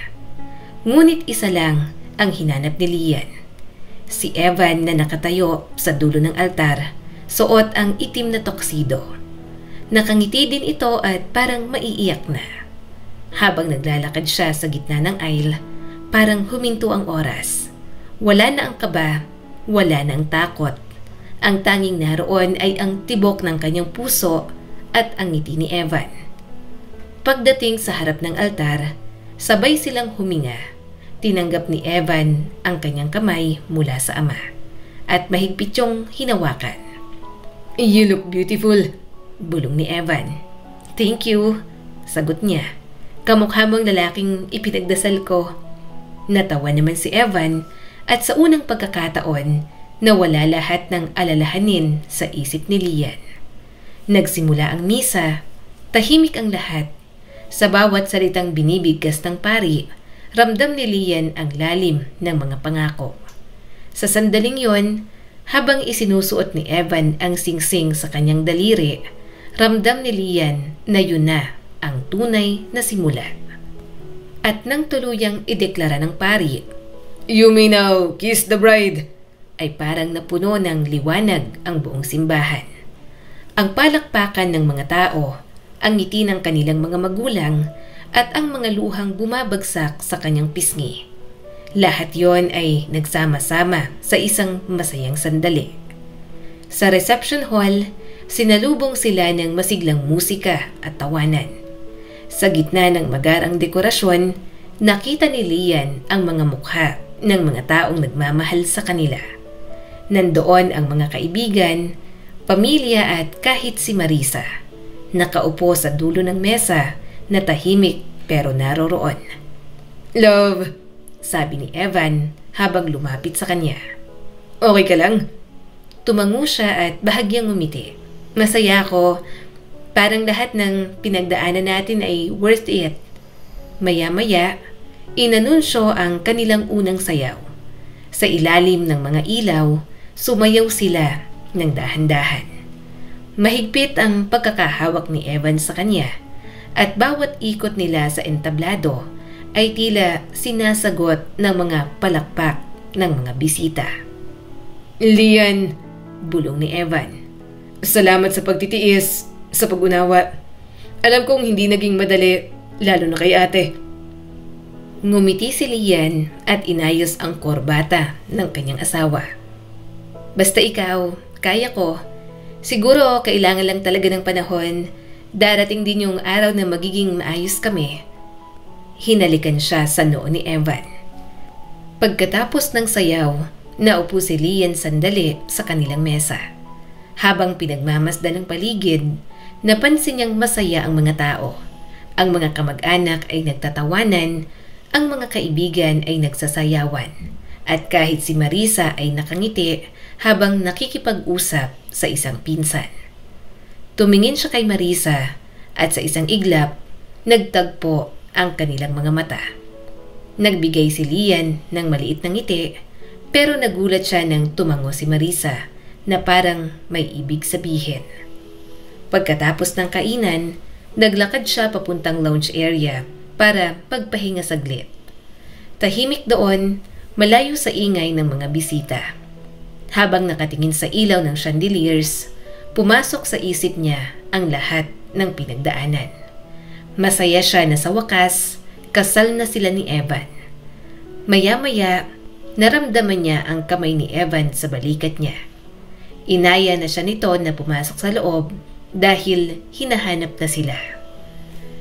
Ngunit isa lang ang hinanap ni Lian. Si Evan na nakatayo sa dulo ng altar, suot ang itim na toksido. Nakangiti din ito at parang maiiyak na. Habang naglalakad siya sa gitna ng aisle, parang huminto ang oras. Wala na ang kaba, wala na ang takot. Ang tanging naroon ay ang tibok ng kanyang puso at ang ngiti ni Evan. Pagdating sa harap ng altar, sabay silang huminga. Tinanggap ni Evan ang kanyang kamay mula sa ama at mahigpit yung hinawakan. You look beautiful, bulong ni Evan. Thank you, sagot niya. Kamukha mong lalaking ipinagdasal ko. Natawa naman si Evan at sa unang pagkakataon, nawala lahat ng alalahanin sa isip ni Lian. Nagsimula ang misa, tahimik ang lahat. Sa bawat salitang binibigkas ng pari, ramdam ni Lian ang lalim ng mga pangako. Sa sandaling yon, habang isinusuot ni Evan ang singsing sa kanyang daliri, ramdam ni Lian na yun na ang tunay na simula. At nang tuluyang ideklara ng pari, You may now kiss the bride, ay parang napuno ng liwanag ang buong simbahan. Ang palakpakan ng mga tao, ang ngiti ng kanilang mga magulang, at ang mga luhang bumabagsak sa kanyang pisngi. Lahat yon ay nagsama-sama sa isang masayang sandali. Sa reception hall, sinalubong sila ng masiglang musika at tawanan. Sa gitna ng magarang dekorasyon, nakita ni Lian ang mga mukha ng mga taong nagmamahal sa kanila. Nandoon ang mga kaibigan, pamilya at kahit si Marisa, nakaupo sa dulo ng mesa na tahimik pero naroroon. Love, Sabi ni Evan habang lumapit sa kanya. okay ka lang? Tumango siya at bahagyang ngumiti. Masaya ako. Parang lahat ng pinagdaanan natin ay worth it. Maya-maya, inanunsyo ang kanilang unang sayaw. Sa ilalim ng mga ilaw, sumayaw sila ng dahan-dahan. Mahigpit ang pagkakahawak ni Evan sa kanya at bawat ikot nila sa entablado ay tila sinasagot ng mga palakpak ng mga bisita. Lian, Bulong ni Evan. salamat sa pagtitiis, sa pag-unawa. Alam kong hindi naging madali, lalo na kay ate. Ngumiti si Lian at inayos ang korbata ng kanyang asawa. Basta ikaw, kaya ko. Siguro kailangan lang talaga ng panahon. Darating din yung araw na magiging maayos kami. Hinalikan siya sa noo ni Evan. Pagkatapos ng sayaw, naupo si Lian sandali sa kanilang mesa. Habang pinagmamasdan ng paligid, napansin niyang masaya ang mga tao. Ang mga kamag-anak ay nagtatawanan, ang mga kaibigan ay nagsasayawan, at kahit si Marisa ay nakangiti habang nakikipag-usap sa isang pinsan. Tumingin siya kay Marisa at sa isang iglap, nagtagpo ang kanilang mga mata. Nagbigay si Lian ng maliit na ngiti, pero nagulat siya nang tumango si Marisa na parang may ibig sabihin. Pagkatapos ng kainan, naglakad siya papuntang lounge area para pagpahinga saglit. Tahimik doon, malayo sa ingay ng mga bisita. Habang nakatingin sa ilaw ng chandeliers, pumasok sa isip niya ang lahat ng pinagdaanan. Masaya siya na sa wakas, kasal na sila ni Evan. Maya-maya, naramdaman niya ang kamay ni Evan sa balikat niya. Inaya na siya nito na pumasok sa loob dahil hinahanap na sila.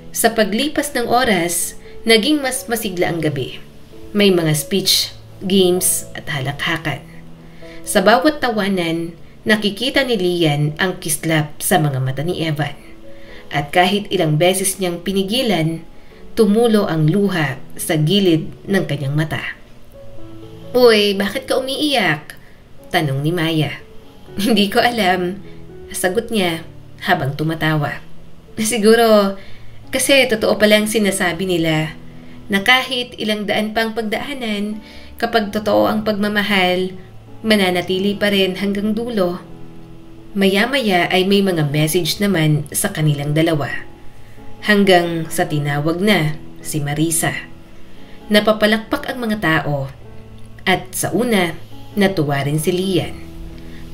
Sa paglipas ng oras, naging mas masigla ang gabi. May mga speech, games at halakhakan. Sa bawat tawanan, nakikita ni Lian ang kislap sa mga mata ni Evan. At kahit ilang beses niyang pinigilan, tumulo ang luha sa gilid ng kanyang mata. Uy, bakit ka umiiyak? Tanong ni Maya. Hindi ko alam. Sagot niya habang tumatawa. Siguro kasi totoo palang sinasabi nila na kahit ilang daan pang pagdaanan, kapag totoo ang pagmamahal, mananatili pa rin hanggang dulo. Maya-maya ay may mga message naman sa kanilang dalawa. Hanggang sa tinawag na si Marisa. Napapalakpak ang mga tao at sa una, natuwa rin si Lian.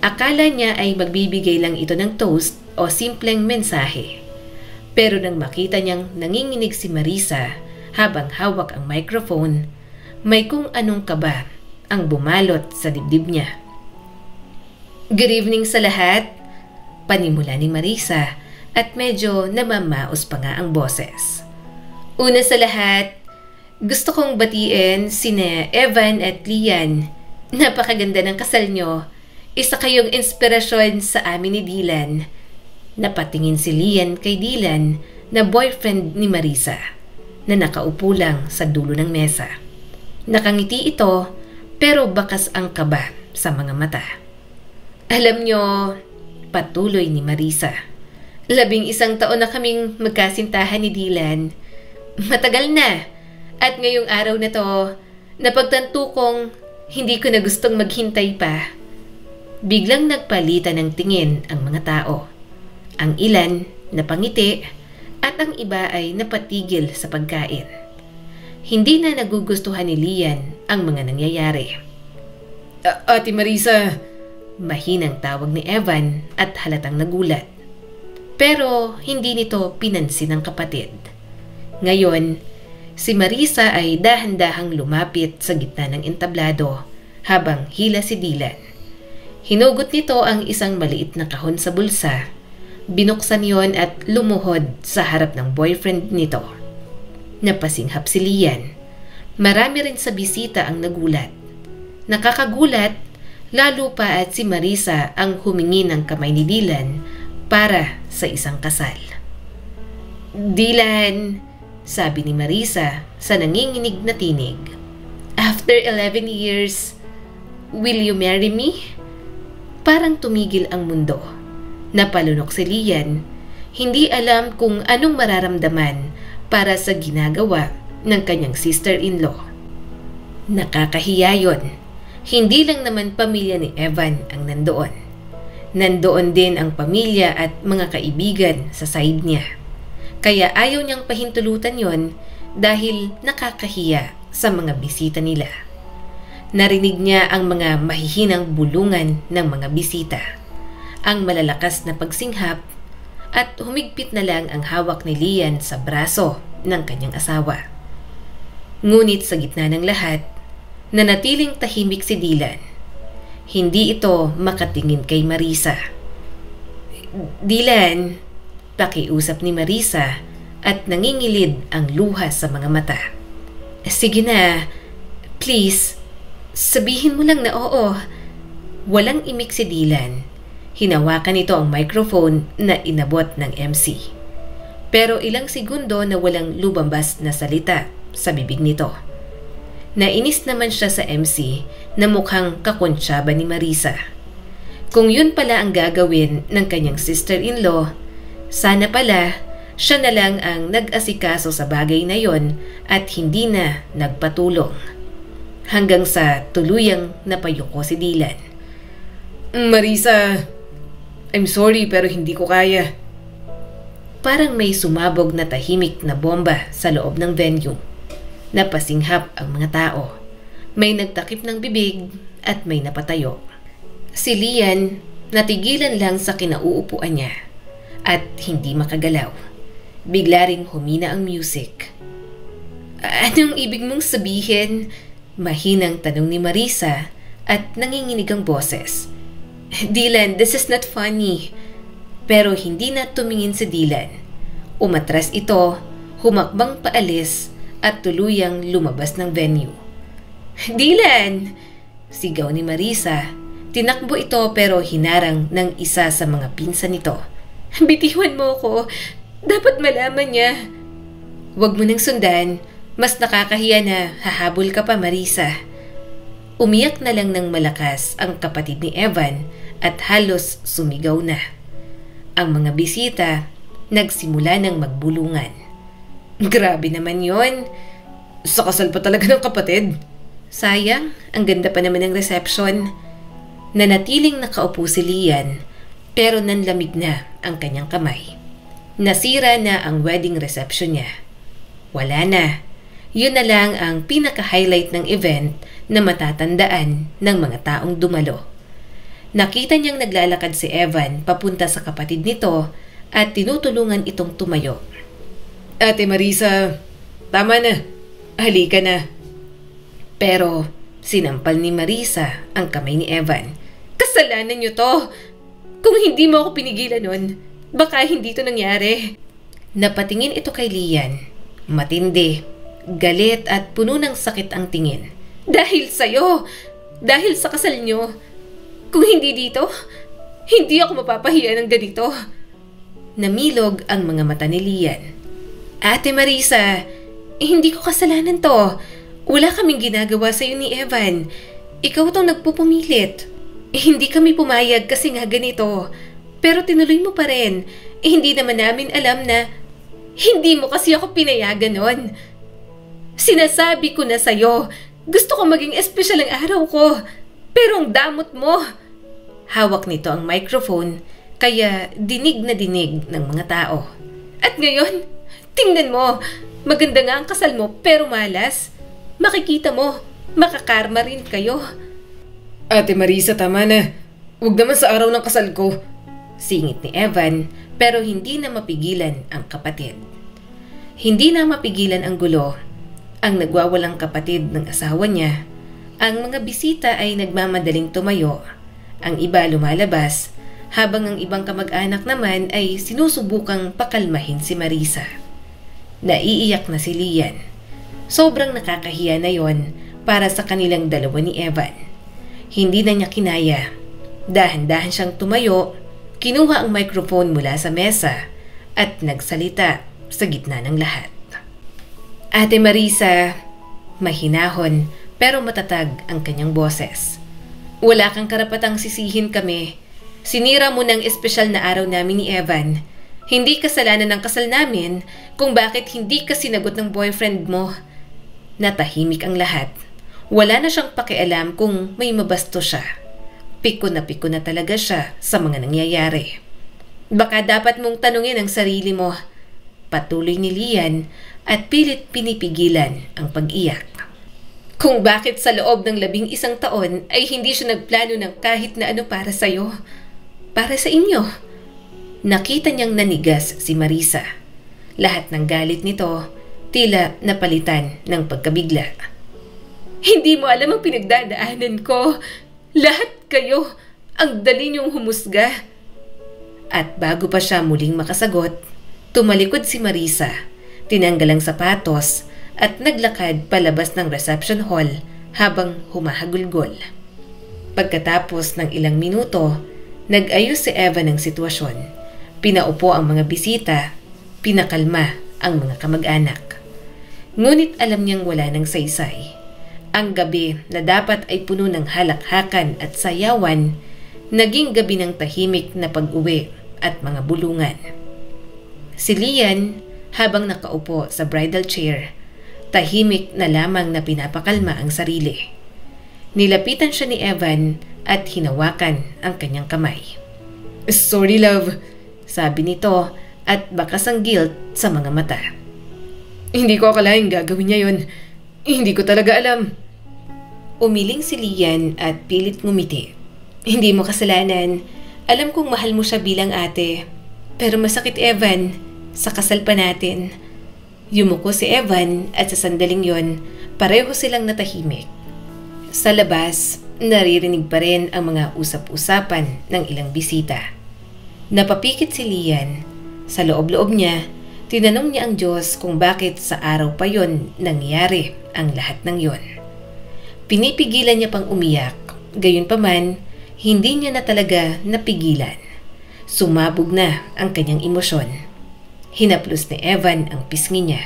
Akala niya ay magbibigay lang ito ng toast o simpleng mensahe. Pero nang makita niyang nanginginig si Marisa habang hawak ang microphone, may kung anong kaba ang bumalot sa dibdib niya. Good evening sa lahat, panimula ni Marisa at medyo namamaos pa nga ang boses. Una sa lahat, gusto kong batiin sina Evan at Lian. Napakaganda ng kasal nyo. Isa kayong inspirasyon sa amin ni Dylan. Napatingin si Lian kay Dylan na boyfriend ni Marisa na nakaupo lang sa dulo ng mesa. Nakangiti ito pero bakas ang kaba sa mga mata. Alam nyo, patuloy ni Marisa, 11 taon na kaming magkasintahan ni Dylan. Matagal na. At ngayong araw na to, napagtanto kong hindi ko na gustong maghintay pa. Biglang nagpalitan ng tingin ang mga tao. Ang ilan napangiti at ang iba ay napatigil sa pagkain. Hindi na nagugustuhan ni Lian ang mga nangyayari. Ate Marisa, mahinang tawag ni Evan at halatang nagulat. Pero hindi nito pinansin ng kapatid. Ngayon, si Marisa ay dahan-dahang lumapit sa gitna ng entablado habang hila si Dylan. Hinugot nito ang isang maliit na kahon sa bulsa. Binuksan yon at lumuhod sa harap ng boyfriend nito. Napasinghap si Lian. Marami rin sa bisita ang nagulat. Nakakagulat, lalo pa at si Marisa ang humingi ng kamay ni Dylan para sa isang kasal. Dylan, sabi ni Marisa sa nanginginig na tinig. After 11 years, will you marry me? Parang tumigil ang mundo. Napalunok si Lian. Hindi alam kung anong mararamdaman para sa ginagawa ng kanyang sister-in-law. Nakakahiya yon. Hindi lang naman pamilya ni Evan ang nandoon. Nandoon din ang pamilya at mga kaibigan sa side niya. Kaya ayaw niyang pahintulutan yon dahil nakakahiya sa mga bisita nila. Narinig niya ang mga mahihinang bulungan ng mga bisita, ang malalakas na pagsinghap at humigpit na lang ang hawak ni Lian sa braso ng kanyang asawa. Ngunit sa gitna ng lahat, nanatiling tahimik si Dylan. Hindi ito makatingin kay Marisa. Dylan, pakiusap ni Marisa at nangingilid ang luha sa mga mata. Sige na, please, sabihin mo lang na oo. Walang imik si Dylan. Hinawakan nito ang microphone na inabot ng MC. Pero ilang segundo na walang lumabas na salita sa bibig nito. Nainis naman siya sa MC na mukhang kakonsyaba ni Marisa. Kung yun pala ang gagawin ng kanyang sister-in-law, sana pala siya na lang ang nag-asikaso sa bagay na yon at hindi na nagpatulong. Hanggang sa tuluyang napayuko si Dylan. Marisa, I'm sorry pero hindi ko kaya. Parang may sumabog na tahimik na bomba sa loob ng venue. Napasinghap ang mga tao. May nagtakip ng bibig at may napatayo. Si Lian natigilan lang sa kinauupuan niya at hindi makagalaw. Bigla ring humina ang music. Anong ibig mong sabihin? Mahinang tanong ni Marisa at nanginginig ang boses. Dylan, this is not funny. Pero hindi na tumingin si Dylan. Umatras ito, humakbang paalis at tuluyang lumabas ng venue. Dylan! Sigaw ni Marisa. Tinakbo ito pero hinarang ng isa sa mga pinsan nito. Bitiwan mo ko. Dapat malaman niya. Huwag mo nang sundan. Mas nakakahiya na hahabol ka pa, Marisa. Umiyak na lang ng malakas ang kapatid ni Evan at halos sumigaw na. Ang mga bisita nagsimula ng magbulungan. Grabe naman yon. Sa kasal pa talaga ng kapatid. Sayang, ang ganda pa naman ng reception. Nanatiling nakaupo si Lian pero nanlamig na ang kanyang kamay. Nasira na ang wedding reception niya. Wala na. Yun na lang ang pinaka-highlight ng event na matatandaan ng mga taong dumalo. Nakita niyang naglalakad si Evan papunta sa kapatid nito at tinutulungan itong tumayo. Ate Marisa, tama na. Halika na. Pero sinampal ni Marisa ang kamay ni Evan. Kasalanan niyo to. Kung hindi mo ako pinigilan nun, baka hindi to nangyari. Napatingin ito kay Lian. Matindi, galit at puno ng sakit ang tingin. Dahil sa'yo, dahil sa kasal niyo. Kung hindi dito, hindi ako mapapahiya ng ganito. Namilog ang mga mata ni Lian. Ate Marisa, hindi ko kasalanan to. Wala kaming ginagawa sa'yo ni Evan. Ikaw tong nagpupumilit. Hindi kami pumayag kasi nga ganito. Pero tinuloy mo pa rin. Hindi naman namin alam na hindi mo kasi ako pinayagan nun. Sinasabi ko na sa'yo, gusto ko maging espesyal ang araw ko. Pero ang damot mo. Hawak nito ang microphone kaya dinig na dinig ng mga tao. At ngayon, tingnan mo, maganda nga ang kasal mo pero malas. Makikita mo, makakarma rin kayo. Ate Marisa, tama na. Huwag naman sa araw ng kasal ko. Singit ni Evan pero hindi na mapigilan ang kapatid. Hindi na mapigilan ang gulo. Ang nagwawalang kapatid ng asawa niya. Ang mga bisita ay nagmamadaling tumayo. Ang iba lumalabas habang ang ibang kamag-anak naman ay sinusubukang pakalmahin si Marisa. Naiiyak na si Lian. Sobrang nakakahiya na yon para sa kanilang dalawa ni Evan. Hindi na niya kinaya. Dahan-dahan siyang tumayo, kinuha ang microphone mula sa mesa at nagsalita sa gitna ng lahat. Ate Marisa, mahinahon pero matatag ang kanyang boses. Wala kang karapatang sisihin kami. Sinira mo ng espesyal na araw namin ni Evan. Hindi kasalanan ng kasal namin kung bakit hindi ka sinagot ng boyfriend mo. Natahimik ang lahat. Wala na siyang pakialam kung may mabasto siya. Piko na talaga siya sa mga nangyayari. Baka dapat mong tanungin ang sarili mo. Patuloy ni Lian at pilit pinipigilan ang pag-iyak. Kung bakit sa loob ng 11 taon ay hindi siya nagplano ng kahit na ano para sa'yo. Para sa inyo. Nakita niyang nanigas si Marisa. Lahat ng galit nito, tila napalitan ng pagkabigla. Hindi mo alam ang pinagdadaanan ko. Lahat kayo, ang dali niyong humusga. At bago pa siya muling makasagot, tumalikod si Marisa, tinanggal ang sapatos at naglakad palabas ng reception hall habang humahagulgol. Pagkatapos ng ilang minuto, nag-ayos si Evan ng sitwasyon. Pinaupo ang mga bisita, pinakalma ang mga kamag-anak. Ngunit alam niyang wala ng saysay. Ang gabi na dapat ay puno ng halakhakan at sayawan, naging gabi ng tahimik na pag-uwi at mga bulungan. Si Lian, habang nakaupo sa bridal chair, tahimik na lamang na pinapakalma ang sarili. Nilapitan siya ni Evan at hinawakan ang kanyang kamay. Sorry love, sabi nito at bakas ang guilt sa mga mata. Hindi ko akalaing gagawin niya yun. Hindi ko talaga alam. Umiling si Lian at pilit ngumiti. Hindi mo kasalanan. Alam kong mahal mo siya bilang ate. Pero masakit Evan, sa kasal pa natin. Yumuko si Evan at sa sandaling yon, pareho silang natahimik. Sa labas, naririnig pa rin ang mga usap-usapan ng ilang bisita. Napapikit si Lian. Sa loob-loob niya, tinanong niya ang Diyos kung bakit sa araw pa yon nangyari ang lahat ng yon. Pinipigilan niya pang umiyak, gayunpaman, hindi niya na talaga napigilan. Sumabog na ang kanyang emosyon. Hinaplos ni Evan ang pisngi niya.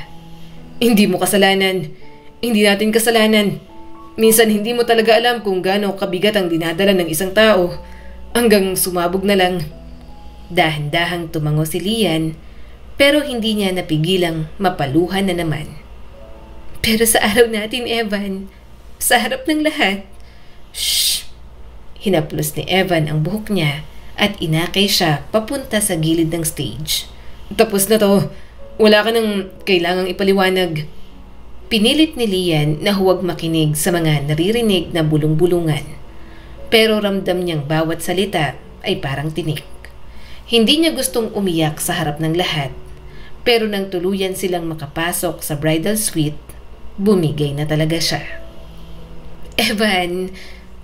Hindi mo kasalanan. Hindi natin kasalanan. Minsan hindi mo talaga alam kung gaano kabigat ang dinadala ng isang tao hanggang sumabog na lang. Dahan-dahang tumango si Lian pero hindi niya napigilang mapaluhan na naman. Pero sa araw natin, Evan, sa harap ng lahat. Shh! Hinaplos ni Evan ang buhok niya at inakay siya papunta sa gilid ng stage. Tapos na to. Wala ka nang kailangang ipaliwanag. Pinilit ni Lian na huwag makinig sa mga naririnig na bulong-bulungan. Pero ramdam niyang bawat salita ay parang tinik. Hindi niya gustong umiyak sa harap ng lahat. Pero nang tuluyan silang makapasok sa bridal suite, bumigay na talaga siya. Evan,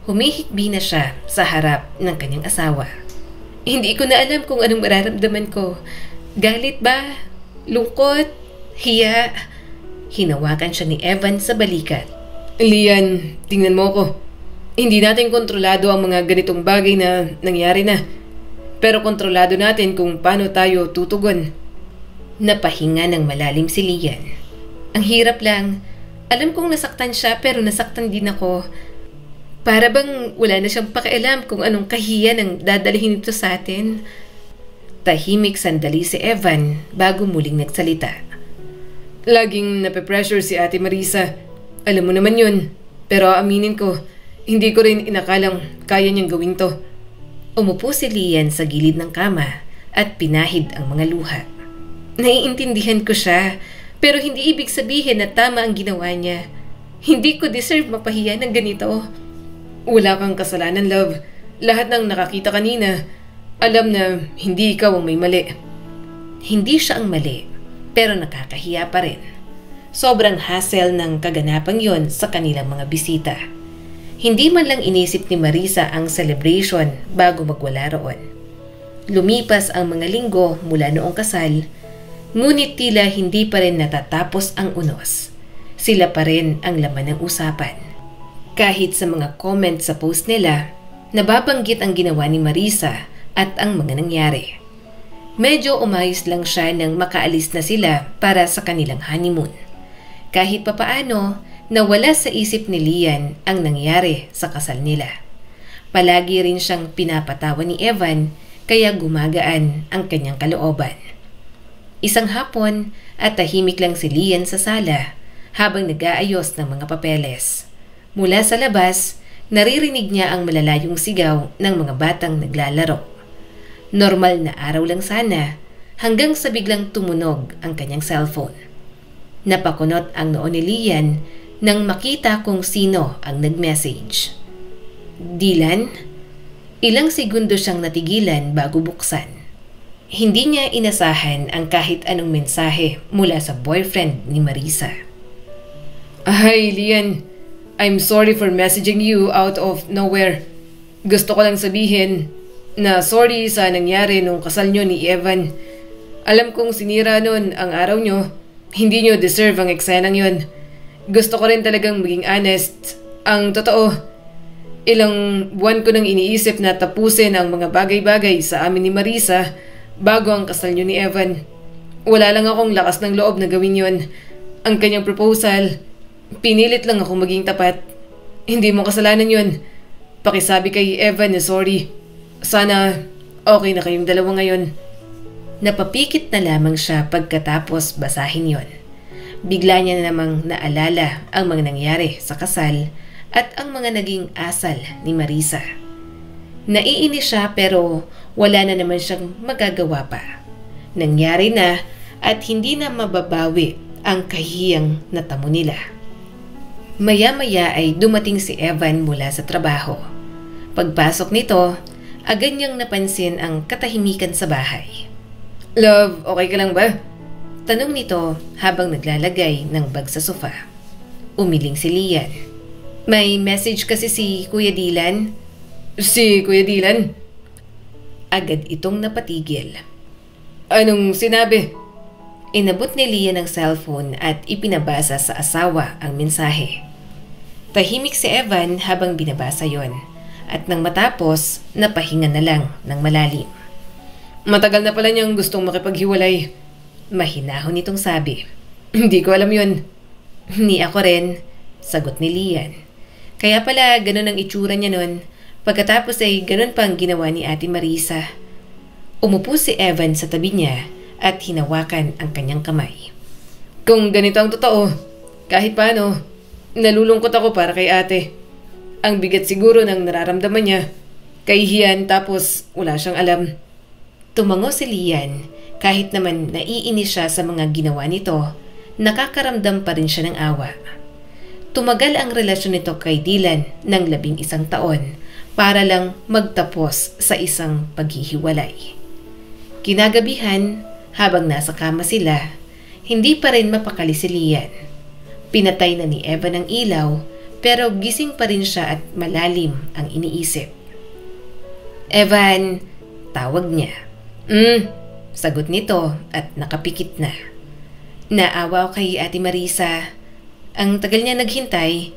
humihikbi na siya sa harap ng kanyang asawa. Hindi ko na alam kung anong mararamdaman ko. Galit ba? Lungkot? Hiya? Hinawakan siya ni Evan sa balikat. Lian, tingnan mo ko. Hindi natin kontrolado ang mga ganitong bagay na nangyari na. Pero kontrolado natin kung paano tayo tutugon. Napahinga ng malalim si Lian. Ang hirap lang. Alam kong nasaktan siya pero nasaktan din ako. Para bang wala na siyang pakialam kung anong kahiyan ang dadalhin nito sa atin. Tahimik sandali si Evan bago muling nagsalita. Laging nape-pressure si Ate Marisa. Alam mo naman yun. Pero aminin ko, hindi ko rin inakalang kaya niyang gawin to. Umupo si Lian sa gilid ng kama at pinahid ang mga luha. Naiintindihan ko siya, pero hindi ibig sabihin na tama ang ginawa niya. Hindi ko deserve mapahiya ng ganito. Wala kang kasalanan, love. Lahat ng nakakita kanina, alam na hindi ikaw ang may mali. Hindi siya ang mali, pero nakakahiya pa rin. Sobrang hassle ng kaganapang yon sa kanilang mga bisita. Hindi man lang inisip ni Marisa ang celebration bago magwala roon. Lumipas ang mga linggo mula noong kasal, ngunit tila hindi pa rin natatapos ang unos. Sila pa rin ang laman ng usapan. Kahit sa mga comment sa post nila, nababanggit ang ginawa ni Marisa at ang mga nangyari. Medyo umayos lang siya nang makaalis na sila para sa kanilang honeymoon. Kahit papaano, nawala sa isip ni Lian ang nangyari sa kasal nila. Palagi rin siyang pinapatawa ni Evan kaya gumagaan ang kanyang kalooban. Isang hapon at tahimik lang si Lian sa sala habang nag-aayos ng mga papeles. Mula sa labas, naririnig niya ang malalayong sigaw ng mga batang naglalaro. Normal na araw lang sana hanggang sa biglang tumunog ang kanyang cellphone. Napakunot ang noo ni Lian nang makita kung sino ang nag-message. Dylan? Ilang segundo siyang natigilan bago buksan. Hindi niya inasahan ang kahit anong mensahe mula sa boyfriend ni Marisa. Hi, Lian. I'm sorry for messaging you out of nowhere. Gusto ko lang sabihin na sorry sa nangyari nung kasal nyo ni Evan. Alam kong sinira nun ang araw nyo. Hindi nyo deserve ang eksenang yun. Gusto ko rin talagang maging honest. Ang totoo, ilang buwan ko nang iniisip na tapusin ang mga bagay-bagay sa amin ni Marisa bago ang kasal nyo ni Evan. Wala lang akong lakas ng loob na gawin yun. Ang kanyang proposal, pinilit lang ako maging tapat. Hindi mo kasalanan yun. Pakisabi kay Evan na sorry. Sana okay na kayong dalawa ngayon. Napapikit na lamang siya pagkatapos basahin yon. Bigla niya na namang naalala ang mga nangyari sa kasal at ang mga naging asal ni Marisa. Naiinis siya pero wala na naman siyang magagawa pa. Nangyari na at hindi na mababawi ang kahiyang natamo nila. Maya-maya ay dumating si Evan mula sa trabaho. Pagpasok nito, agad niyang napansin ang katahimikan sa bahay. Love, okay ka lang ba? Tanong nito habang naglalagay ng bag sa sofa. Umiling si Lian. May message kasi si Kuya Dylan. Si Kuya Dylan? Agad itong napatigil. Anong sinabi? Inabot ni Lian ang cellphone at ipinabasa sa asawa ang mensahe. Tahimik si Evan habang binabasa yon at nang matapos, napahinga na lang ng malalim. Matagal na pala niyang gustong makipaghiwalay. Mahinahon itong sabi. Hindi ko alam yun. Ni ako rin, sagot ni Lian. Kaya pala ganun ang itsura niya nun. Pagkatapos ay ganun pang ginawa ni Ate Marisa. Umupo si Evan sa tabi niya at hinawakan ang kanyang kamay. Kung ganito ang totoo, kahit paano, nalulungkot ako para kay ate. Ang bigat siguro ng nararamdaman niya. Kahihiyan tapos wala siyang alam. Tumango si Lian. Kahit naman naiinis siya sa mga ginawa nito, nakakaramdam pa rin siya ng awa. Tumagal ang relasyon nito kay Dylan ng 11 taon para lang magtapos sa isang paghihiwalay. Kinagabihan, habang nasa kama sila, hindi pa rin mapakali si Lian. Pinatay na ni Evan ang ilaw pero gising pa rin siya at malalim ang iniisip. Evan, tawag niya. Sagot nito at nakapikit na. Naawa ko kay Ate Marisa. Ang tagal niya naghintay.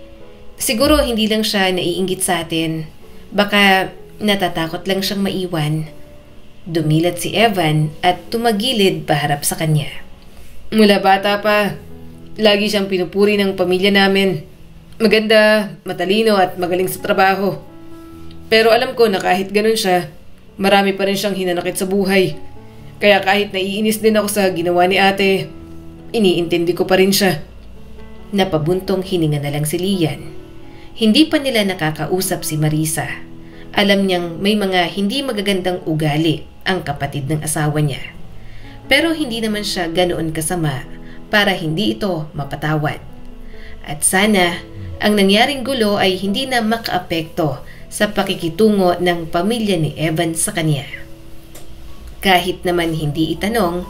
Siguro hindi lang siya naiinggit sa atin. Baka natatakot lang siyang maiwan. Dumilat si Evan at tumagilid paharap sa kanya. Mula bata pa, lagi siyang pinupuri ng pamilya namin. Maganda, matalino at magaling sa trabaho. Pero alam ko na kahit ganun siya, marami pa rin siyang hinanakit sa buhay. Kaya kahit naiinis din ako sa ginawa ni ate, iniintindi ko pa rin siya. Napabuntong hininga na lang si Lian. Hindi pa nila nakakausap si Marisa. Alam niyang may mga hindi magagandang ugali ang kapatid ng asawa niya. Pero hindi naman siya ganoon kasama para hindi ito mapatawad. At sana ang nangyaring gulo ay hindi na makaapekto sa pakikitungo ng pamilya ni Evan sa kanya. Kahit naman hindi itanong,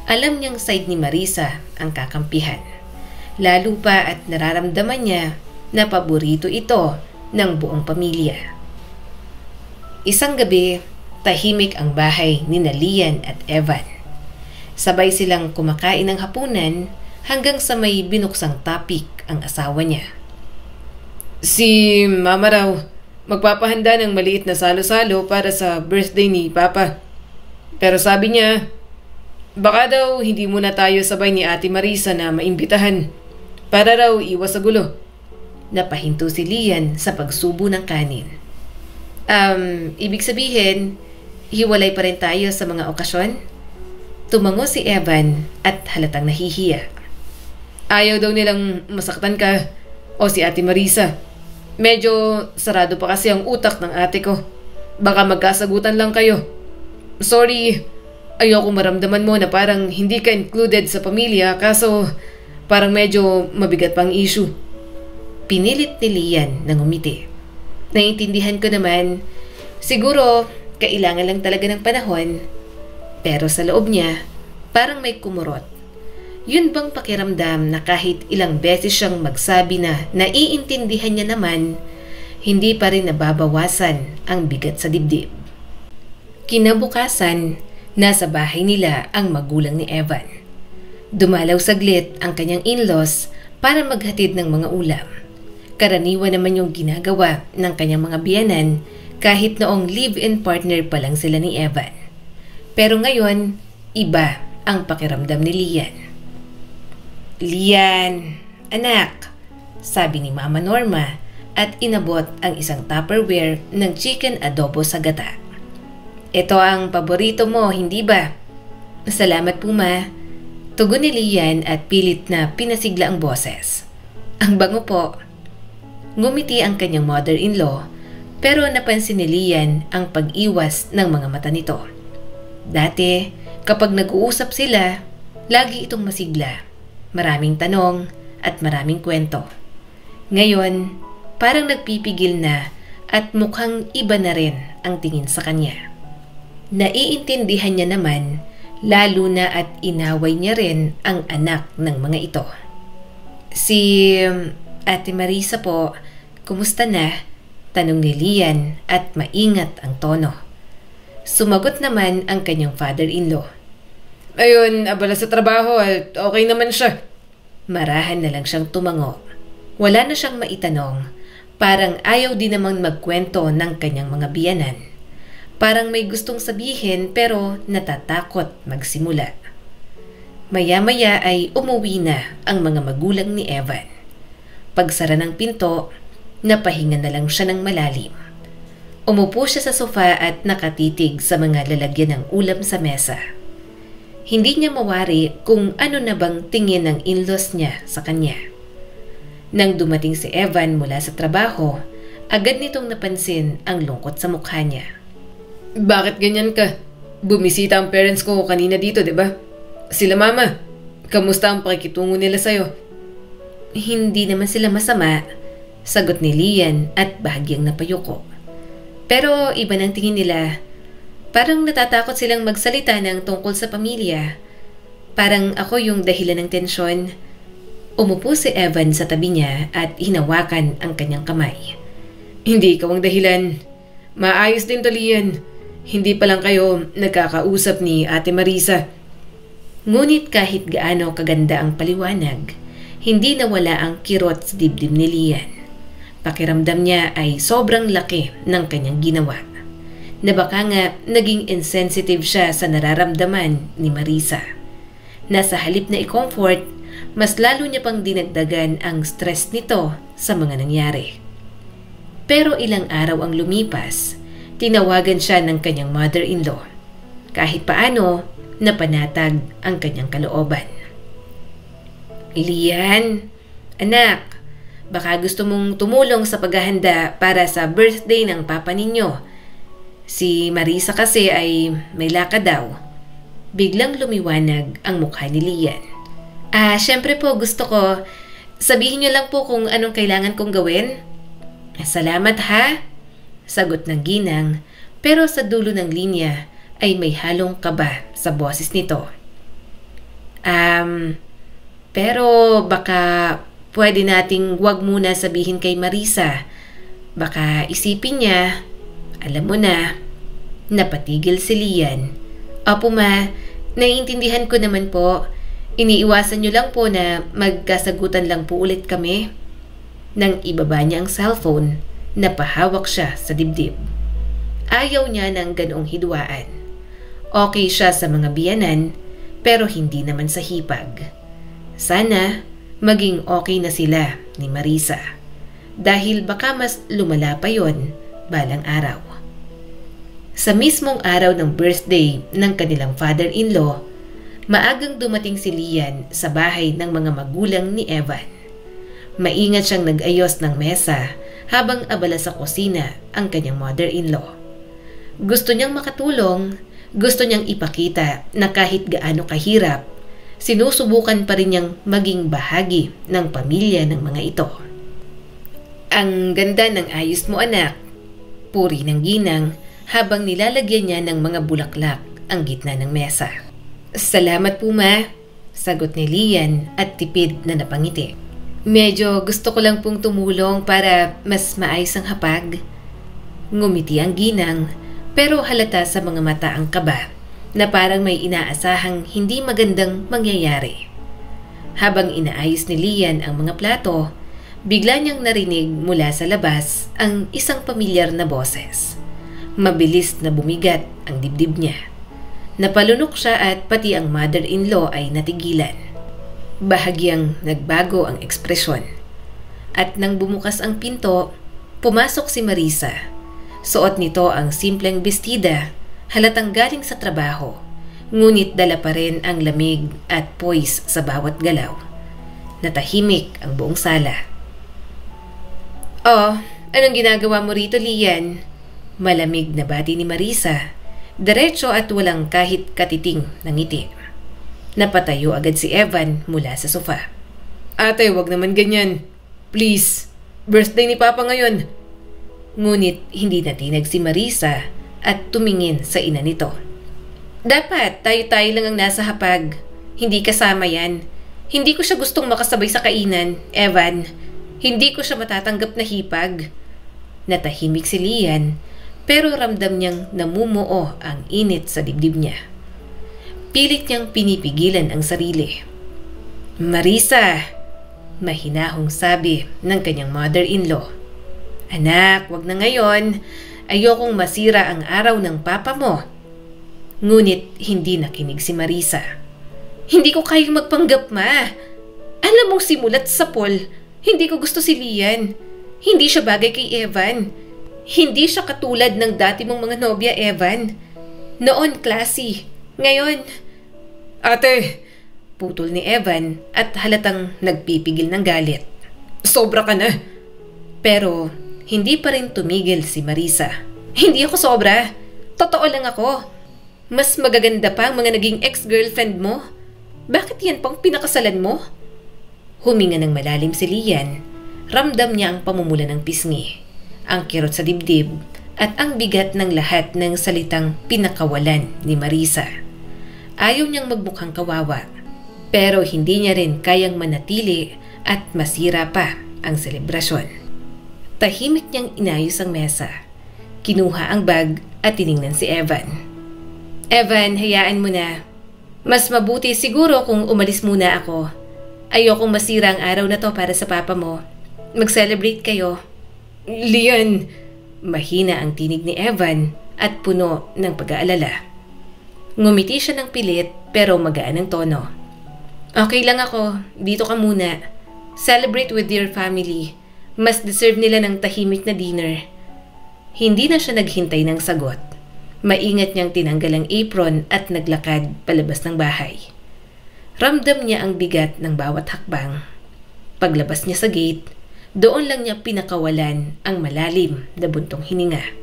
alam niyang side ni Marisa ang kakampihan. Lalo pa at nararamdaman niya na paborito ito ng buong pamilya. Isang gabi, tahimik ang bahay ni Lian at Evan. Sabay silang kumakain ng hapunan hanggang sa may binuksang topic ang asawa niya. Si Mama raw, magpapahanda ng maliit na salo-salo para sa birthday ni Papa. Pero sabi niya, baka daw hindi muna tayo sabay ni Ate Marisa na maimbitahan para raw iwas sa gulo. Napahinto si Lian sa pagsubo ng kanin. Ibig sabihin, hiwalay pa rin tayo sa mga okasyon? Tumango si Evan at halatang nahihiya. Ayaw daw nilang masaktan ka o si Ate Marisa. Medyo sarado pa kasi ang utak ng ate ko. Baka magkasagutan lang kayo. Sorry, ayoko maramdaman mo na parang hindi ka included sa pamilya kaso parang medyo mabigat pang issue. Pinilit ni Lian na ngumiti. Naiintindihan ko naman, siguro kailangan lang talaga ng panahon. Pero sa loob niya, parang may kumurot. Yun bang pakiramdam na kahit ilang beses siyang magsabi na naiintindihan niya naman, hindi pa rin nababawasan ang bigat sa dibdib. Kinabukasan, nasa bahay nila ang magulang ni Evan. Dumalaw saglit ang kanyang in-laws para maghatid ng mga ulam. Karaniwan naman yung ginagawa ng kanyang mga biyanan kahit noong live-in partner pa lang sila ni Evan. Pero ngayon, iba ang pakiramdam ni Lian. Lian, anak, sabi ni Mama Norma at inabot ang isang Tupperware ng chicken adobo sa gata. Ito ang paborito mo, hindi ba? Salamat po, Ma. Tugon ni Lian at pilit na pinasigla ang boses. Ang bango po. Ngumiti ang kanyang mother-in-law pero napansin ni Lian ang pag-iwas ng mga mata nito. Dati, kapag nag-uusap sila, lagi itong masigla. Maraming tanong at maraming kwento. Ngayon, parang nagpipigil na at mukhang iba na rin ang tingin sa kanya. Naiintindihan niya naman, lalo na at inaway niya rin ang anak ng mga ito. Si Ate Marisa po, kumusta na? Tanong ni Lian at maingat ang tono. Sumagot naman ang kanyang father-in-law. Ayun, abala sa trabaho at okay naman siya. Marahan na lang siyang tumango. Wala na siyang maitanong. Parang ayaw din namang magkwento ng kanyang mga biyanan. Parang may gustong sabihin pero natatakot magsimula. Maya-maya ay umuwi na ang mga magulang ni Evan. Pagsara ng pinto, Napahinga na lang siya ng malalim. Umupo siya sa sofa at nakatitig sa mga lalagyan ng ulam sa mesa. Hindi niya mawari kung ano na bang tingin ng in-laws niya sa kanya. Nang dumating si Evan mula sa trabaho, agad nitong napansin ang lungkot sa mukha niya. Bakit ganyan ka? Bumisita ang parents ko kanina dito, di ba? Sila mama, kamusta ang pakikitungo nila sa'yo? Hindi naman sila masama, sagot ni Lian at bahagyang napayuko. Pero iba ng tingin nila. Parang natatakot silang magsalita ng tungkol sa pamilya. Parang ako yung dahilan ng tensyon. Umupo si Evan sa tabi niya at hinawakan ang kanyang kamay. Hindi ikaw ang dahilan. Maayos din to, Lian. Hindi pa lang kayo nagkakausap ni Ate Marisa. Ngunit kahit gaano kaganda ang paliwanag, hindi nawala ang kirot sa dibdib ni Lian. Pakiramdam niya ay sobrang laki ng kanyang ginawa. Na baka nga naging insensitive siya sa nararamdaman ni Marisa. Nasa halip na i-comfort, mas lalo niya pang dinagdagan ang stress nito sa mga nangyari. Pero ilang araw ang lumipas, tinawagan siya ng kanyang mother-in-law. Kahit paano, napanatag ang kanyang kalooban. Lian, anak, baka gusto mong tumulong sa paghahanda para sa birthday ng papa ninyo. Si Marisa kasi ay may lakad daw. Biglang lumiwanag ang mukha ni Lian. Syempre po gusto ko. Sabihin niyo lang po kung anong kailangan kong gawin. Salamat ha, sagot ng ginang, pero sa dulo ng linya ay may halong kaba sa boses nito. Pero baka pwede nating wag muna sabihin kay Marisa. Baka isipin niya, alam mo na, napatigil si Lian. Opo ma, naiintindihan ko naman po. Iniiwasan niyo lang po na magkasagutan lang po ulit kami. Nang ibaba niya ang cellphone, napahawak siya sa dibdib. Ayaw niya ng ganoong hidwaan. Okay siya sa mga biyanan, pero hindi naman sa hipag. Sana maging okay na sila ni Marisa. Dahil baka mas lumala pa yon balang araw. Sa mismong araw ng birthday ng kanilang father-in-law, maagang dumating si Lian sa bahay ng mga magulang ni Evan. Maingat siyang nag-ayos ng mesa habang abala sa kusina ang kanyang mother-in-law. Gusto niyang makatulong, gusto niyang ipakita na kahit gaano kahirap, sinusubukan pa rin niyang maging bahagi ng pamilya ng mga ito. Ang ganda ng ayos mo anak, puri ng ginang habang nilalagyan niya ng mga bulaklak ang gitna ng mesa. Salamat po ma, sagot ni Lian at tipid na napangiti. Medyo gusto ko lang pong tumulong para mas maayos ang hapag. Ngumiti ang ginang pero halata sa mga mata ang kaba na parang may inaasahang hindi magandang mangyayari. Habang inaayos ni Lian ang mga plato, bigla niyang narinig mula sa labas ang isang pamilyar na boses. Mabilis na bumigat ang dibdib niya. Napalunok siya at pati ang mother-in-law ay natigilan. Bahagyang nagbago ang ekspresyon. At nang bumukas ang pinto, pumasok si Marisa. Suot nito ang simpleng bestida, halatang galing sa trabaho, ngunit dala pa rin ang lamig at poise sa bawat galaw. Natahimik ang buong sala. Oh, anong ginagawa mo rito, Lian? Malamig na bati ni Marisa, diretso at walang kahit katiting ng ngiti. Napatayo agad si Evan mula sa sofa. Ate, wag naman ganyan. Please, birthday ni Papa ngayon. Ngunit hindi natinag si Marisa at tumingin sa ina nito. Dapat tayo-tayo lang ang nasa hapag. Hindi kasama yan. Hindi ko siya gustong makasabay sa kainan, Evan. Hindi ko siya matatanggap na hipag. Natahimik si Lian, pero ramdam niyang namumuo ang init sa dibdib niya. Pilit niyang pinipigilan ang sarili. Marisa, mahinahong sabi ng kanyang mother-in-law. Anak, wag na ngayon. Ayokong masira ang araw ng papa mo. Ngunit hindi nakinig si Marisa. Hindi ko kayang magpanggap, ma. Alam mong simulat sa Paul, hindi ko gusto si Lian. Hindi siya bagay kay Evan. Hindi siya katulad ng dati mong mga nobya, Evan. Noon classy. Ngayon, Ate, putol ni Evan at halatang nagpipigil ng galit. sobra ka na. Pero hindi pa rin tumigil si Marisa. Hindi ako sobra. Totoo lang ako. Mas magaganda pa ang mga naging ex-girlfriend mo. Bakit yan pang pinakasalan mo? Huminga ng malalim si Lian. Ramdam niya ang pamumula ng pisngi, ang kirot sa dibdib, at ang bigat ng lahat ng salitang pinakawalan ni Marisa. Ayaw niyang magmukhang kawawa, pero hindi niya rin kayang manatili at masira pa ang selebrasyon. Tahimik niyang inayos ang mesa. Kinuha ang bag at tiningnan si Evan. Evan, hayaan mo na. Mas mabuti siguro kung umalis muna ako. Ayokong masira ang araw na to para sa papa mo. Mag-celebrate kayo. Lian, Mahina ang tinig ni Evan at puno ng pag-aalala. Ngumiti siya ng pilit pero magaan ang tono. Okay lang ako, dito ka muna. Celebrate with your family. Mas deserve nila ng tahimik na dinner. Hindi na siya naghintay ng sagot. Maingat niyang tinanggal ang apron at naglakad palabas ng bahay. Ramdam niya ang bigat ng bawat hakbang. Paglabas niya sa gate, doon lang niya pinakawalan ang malalim na buntong hininga.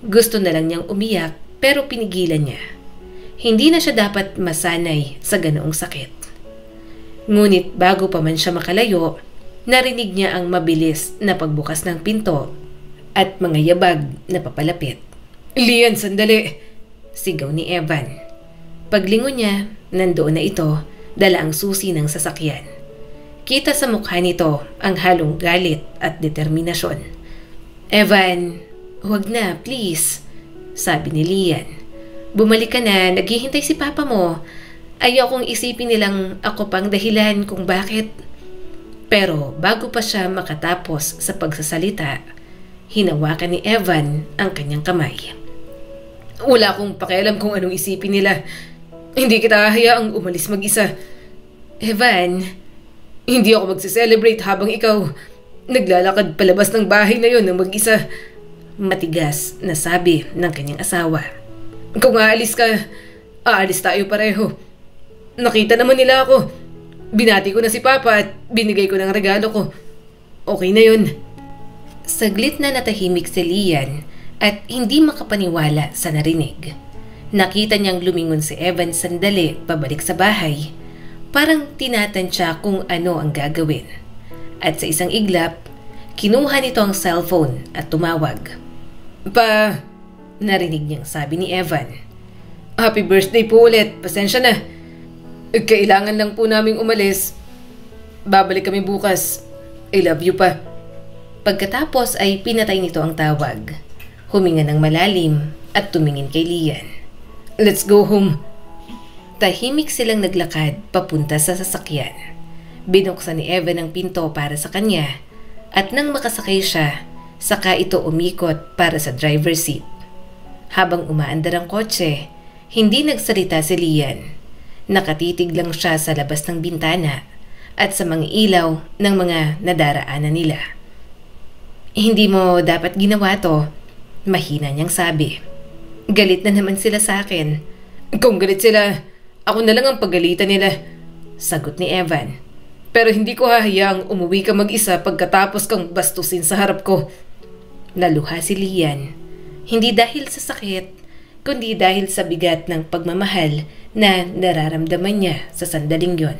Gusto na lang niyang umiyak pero pinigilan niya. Hindi na siya dapat masanay sa ganoong sakit. Ngunit bago pa man siya makalayo, narinig niya ang mabilis na pagbukas ng pinto at mga yabag na papalapit. Lian, sandali. Sigaw ni Evan. Paglingon niya, nandoon na ito, dala ang susi ng sasakyan. Kita sa mukha nito ang halong galit at determinasyon. Evan, huwag na, please, sabi ni Lian. Bumalik ka na, naghihintay si papa mo. Ayokong isipin nilang ako pang dahilan kung bakit. Pero bago pa siya makatapos sa pagsasalita, hinawakan ni Evan ang kanyang kamay. Wala akong pakialam kung anong isipin nila. Hindi kita hayaang umalis mag-isa. Evan, hindi ako magse-celebrate habang ikaw naglalakad palabas ng bahay na yon ng mag-isa. Matigas na sabi ng kanyang asawa. Kung aalis ka, aalis tayo pareho. Nakita naman nila ako. Binati ko na si Papa at binigay ko ng regalo ko. Okay na yun. Saglit na natahimik si Lian at hindi makapaniwala sa narinig. Nakita niyang lumingon si Evan sandali pabalik sa bahay. Parang tinatansya kung ano ang gagawin. At sa isang iglap, kinuha nito ang cellphone at tumawag. Pa, narinig niyang sabi ni Evan. Happy birthday po ulit. Pasensya na. Kailangan lang po naming umalis. Babalik kami bukas. I love you pa. Pagkatapos ay pinatay nito ang tawag. Huminga ng malalim at tumingin kay Lian. Let's go home. Tahimik silang naglakad papunta sa sasakyan. Binuksan ni Evan ang pinto para sa kanya at nang makasakay siya, saka ito umikot para sa driver's seat. Habang umaandar ang kotse, hindi nagsalita si Lian. Nakatitig lang siya sa labas ng bintana at sa mga ilaw ng mga nadaraanan nila. Hindi mo dapat ginawa to, mahina niyang sabi. Galit na naman sila sa akin. Kung galit sila, ako na lang ang paggalitan nila, sagot ni Evan. Pero hindi ko hahayaang umuwi ka mag-isa pagkatapos kang bastusin sa harap ko. Naluha si Lian. Hindi dahil sa sakit, kundi dahil sa bigat ng pagmamahal na nararamdaman niya sa sandaling yon.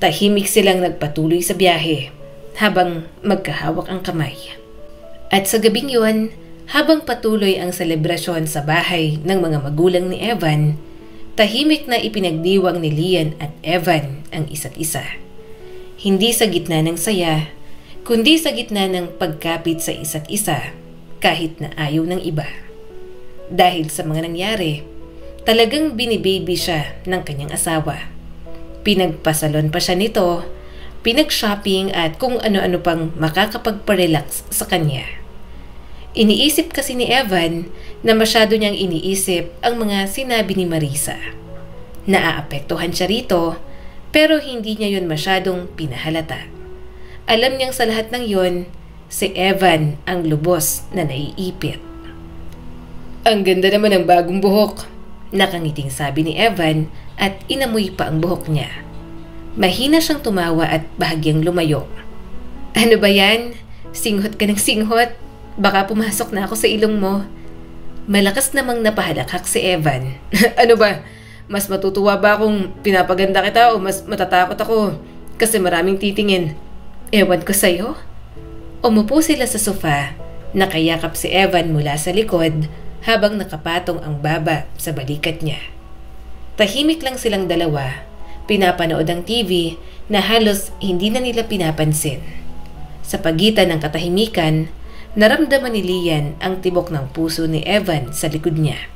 Tahimik silang nagpatuloy sa biyahe habang magkahawak ang kamay. At sa gabing yon, habang patuloy ang selebrasyon sa bahay ng mga magulang ni Evan, tahimik na ipinagdiwang ni Lian at Evan ang isa't isa. Hindi sa gitna ng saya, kundi sa gitna ng pagkapit sa isa't isa kahit na ayaw ng iba. Dahil sa mga nangyari, talagang binibaby siya ng kanyang asawa. Pinagpasalon pa siya nito, pinag-shopping at kung ano-ano pang makakapagparelax sa kanya. Iniisip kasi ni Evan na masyado niyang iniisip ang mga sinabi ni Marisa. Naaapektuhan siya rito pero hindi niya yon masyadong pinahalata. Alam niyang sa lahat ng yon, Si Evan ang lubos na naiipit. Ang ganda naman ng bagong buhok. Nakangiting sabi ni Evan at inamoy pa ang buhok niya. Mahina siyang tumawa at bahagyang lumayo. Ano ba yan? Singhot ka ng singhot. Baka pumasok na ako sa ilong mo. Malakas namang napahalakhak si Evan. Ano ba? Mas matutuwa ba kung pinapaganda kita o mas matatakot ako kasi maraming titingin? Ewan ko sa'yo. Umupo sila sa sofa. Nakayakap si Evan mula sa likod habang nakapatong ang baba sa balikat niya. Tahimik lang silang dalawa. Pinapanood ang TV na halos hindi na nila pinapansin. Sa pagitan ng katahimikan, naramdaman ni Lian ang tibok ng puso ni Evan sa likod niya.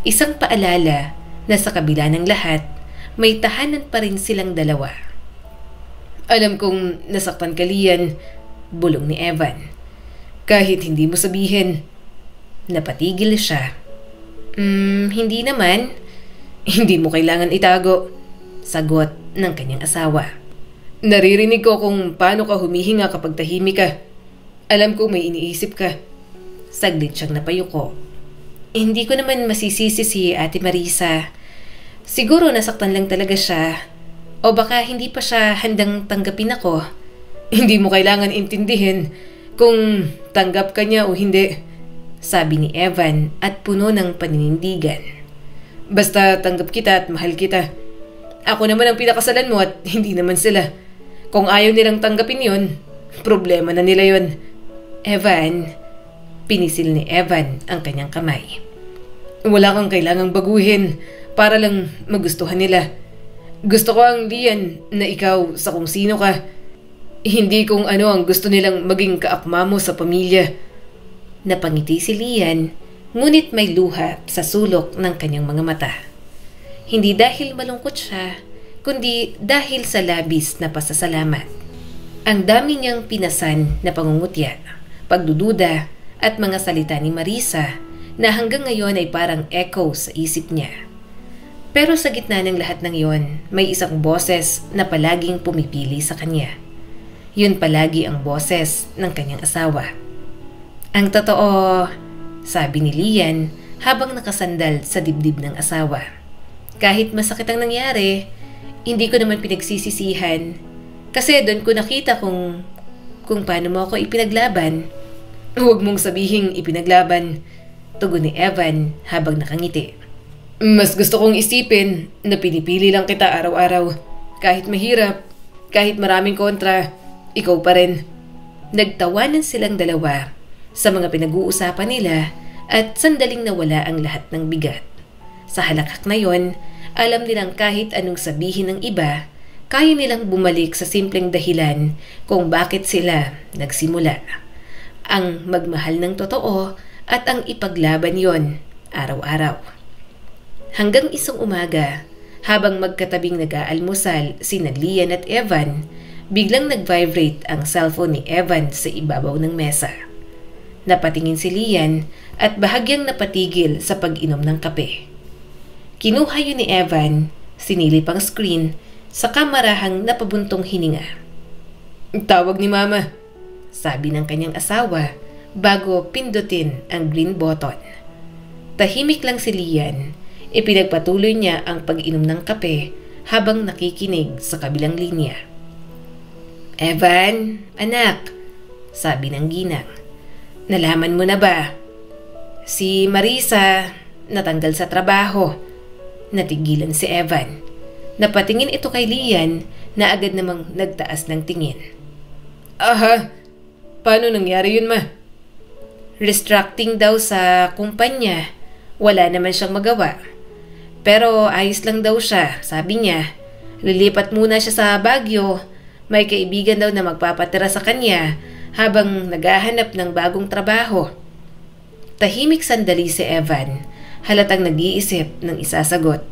Isang paalala na sa kabila ng lahat, may tahanan pa rin silang dalawa. Alam kong nasaktan ka, Lian, bulong ni Evan. Kahit hindi mo sabihin. Napatigil siya. Hindi naman. Hindi mo kailangan itago, sagot ng kanyang asawa. Naririnig ko kung paano ka humihinga kapag tahimik ka. Alam ko may iniisip ka. Saglit siyang napayuko. Hindi ko naman masisisi si Ate Marisa. Siguro nasaktan lang talaga siya. O baka hindi pa siya handang tanggapin ako. Hindi mo kailangan intindihin kung tanggap ka niya o hindi, sabi ni Evan at puno ng paninindigan. Basta tanggap kita at mahal kita. Ako naman ang pinakasalan mo at hindi naman sila. Kung ayaw nilang tanggapin yon, problema na nila yon. Evan, pinisil ni Evan ang kanyang kamay. Wala kang kailangang baguhin para lang magustuhan nila. Gusto ko ang Lian na ikaw sa kung sino ka. Hindi kung ano ang gusto nilang maging kaakma mo sa pamilya. Napangiti si Lian, ngunit may luha sa sulok ng kanyang mga mata. Hindi dahil malungkot siya, kundi dahil sa labis na pasasalamat. Ang dami niyang pinasan na pangungutya, pagdududa at mga salita ni Marisa na hanggang ngayon ay parang echo sa isip niya. Pero sa gitna ng lahat ng yon, may isang boses na palaging pumipili sa kanya. Yun palagi ang boses ng kanyang asawa. Ang totoo, sabi ni Lian habang nakasandal sa dibdib ng asawa. Kahit masakit ang nangyari, hindi ko naman pinagsisisihan kasi doon ko nakita kung paano mo ako ipinaglaban. Huwag mong sabihing ipinaglaban, tugon ni Evan habang nakangiti. Mas gusto kong isipin na pinipili lang kita araw-araw. Kahit mahirap, kahit maraming kontra, ikaw pa rin. Nagtawanan silang dalawa sa mga pinag-uusapan nila at sandaling nawala ang lahat ng bigat. Sa halakhak na yon, alam nilang kahit anong sabihin ng iba, kaya nilang bumalik sa simpleng dahilan kung bakit sila nagsimula. Ang magmahal ng totoo at ang ipaglaban yon araw-araw. Hanggang isang umaga, habang magkatabing nag-aalmusal sina Lian at Evan, biglang nag-vibrate ang cellphone ni Evan sa ibabaw ng mesa. Napatingin si Lian at bahagyang napatigil sa pag-inom ng kape. Kinuha yun ni Evan, sinilip ang screen, saka marahang napabuntong hininga. Tawag ni Mama, sabi ng kanyang asawa bago pindutin ang green button. Tahimik lang si Lian, ipinagpatuloy niya ang pag-inom ng kape habang nakikinig sa kabilang linya. Evan, anak, sabi ng ginang. Nalaman mo na ba? Si Marisa natanggal sa trabaho. Natigilan si Evan. Napatingin ito kay Lian na agad namang nagtaas ng tingin. Aha, paano nangyari yun, Ma? Restructuring daw sa kumpanya. Wala naman siyang magawa. Pero ayos lang daw siya, sabi niya. Lilipat muna siya sa Baguio. May kaibigan daw na magpapatira sa kanya habang naghahanap ng bagong trabaho. Tahimik sandali si Evan, halatang nag-iisip ng isasagot.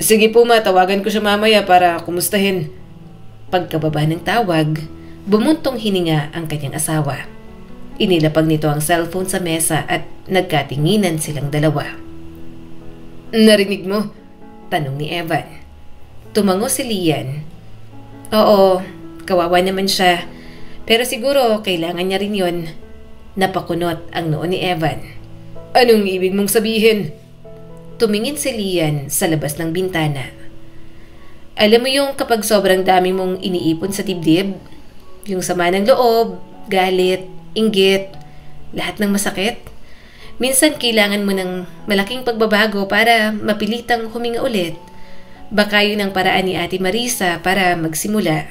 Sige po, Ma, tawagan ko siya mamaya para kumustahin. Pagkababa ng tawag, bumuntong hininga ang kanyang asawa. Inilapag nito ang cellphone sa mesa at nagkatinginan silang dalawa. Narinig mo? Tanong ni Evan. Tumango si Lian. Oo, kawawa naman siya. Pero siguro kailangan niya rin yon. Napakunot ang noo ni Evan. Anong ibig mong sabihin? Tumingin si Lian sa labas ng bintana. Alam mo yung kapag sobrang dami mong iniipon sa dibdib? Yung sama ng loob, galit, inggit, lahat ng masakit? Minsan kailangan mo ng malaking pagbabago para mapilitang huminga ulit. Baka yun ang paraan ni Ate Marisa para magsimula.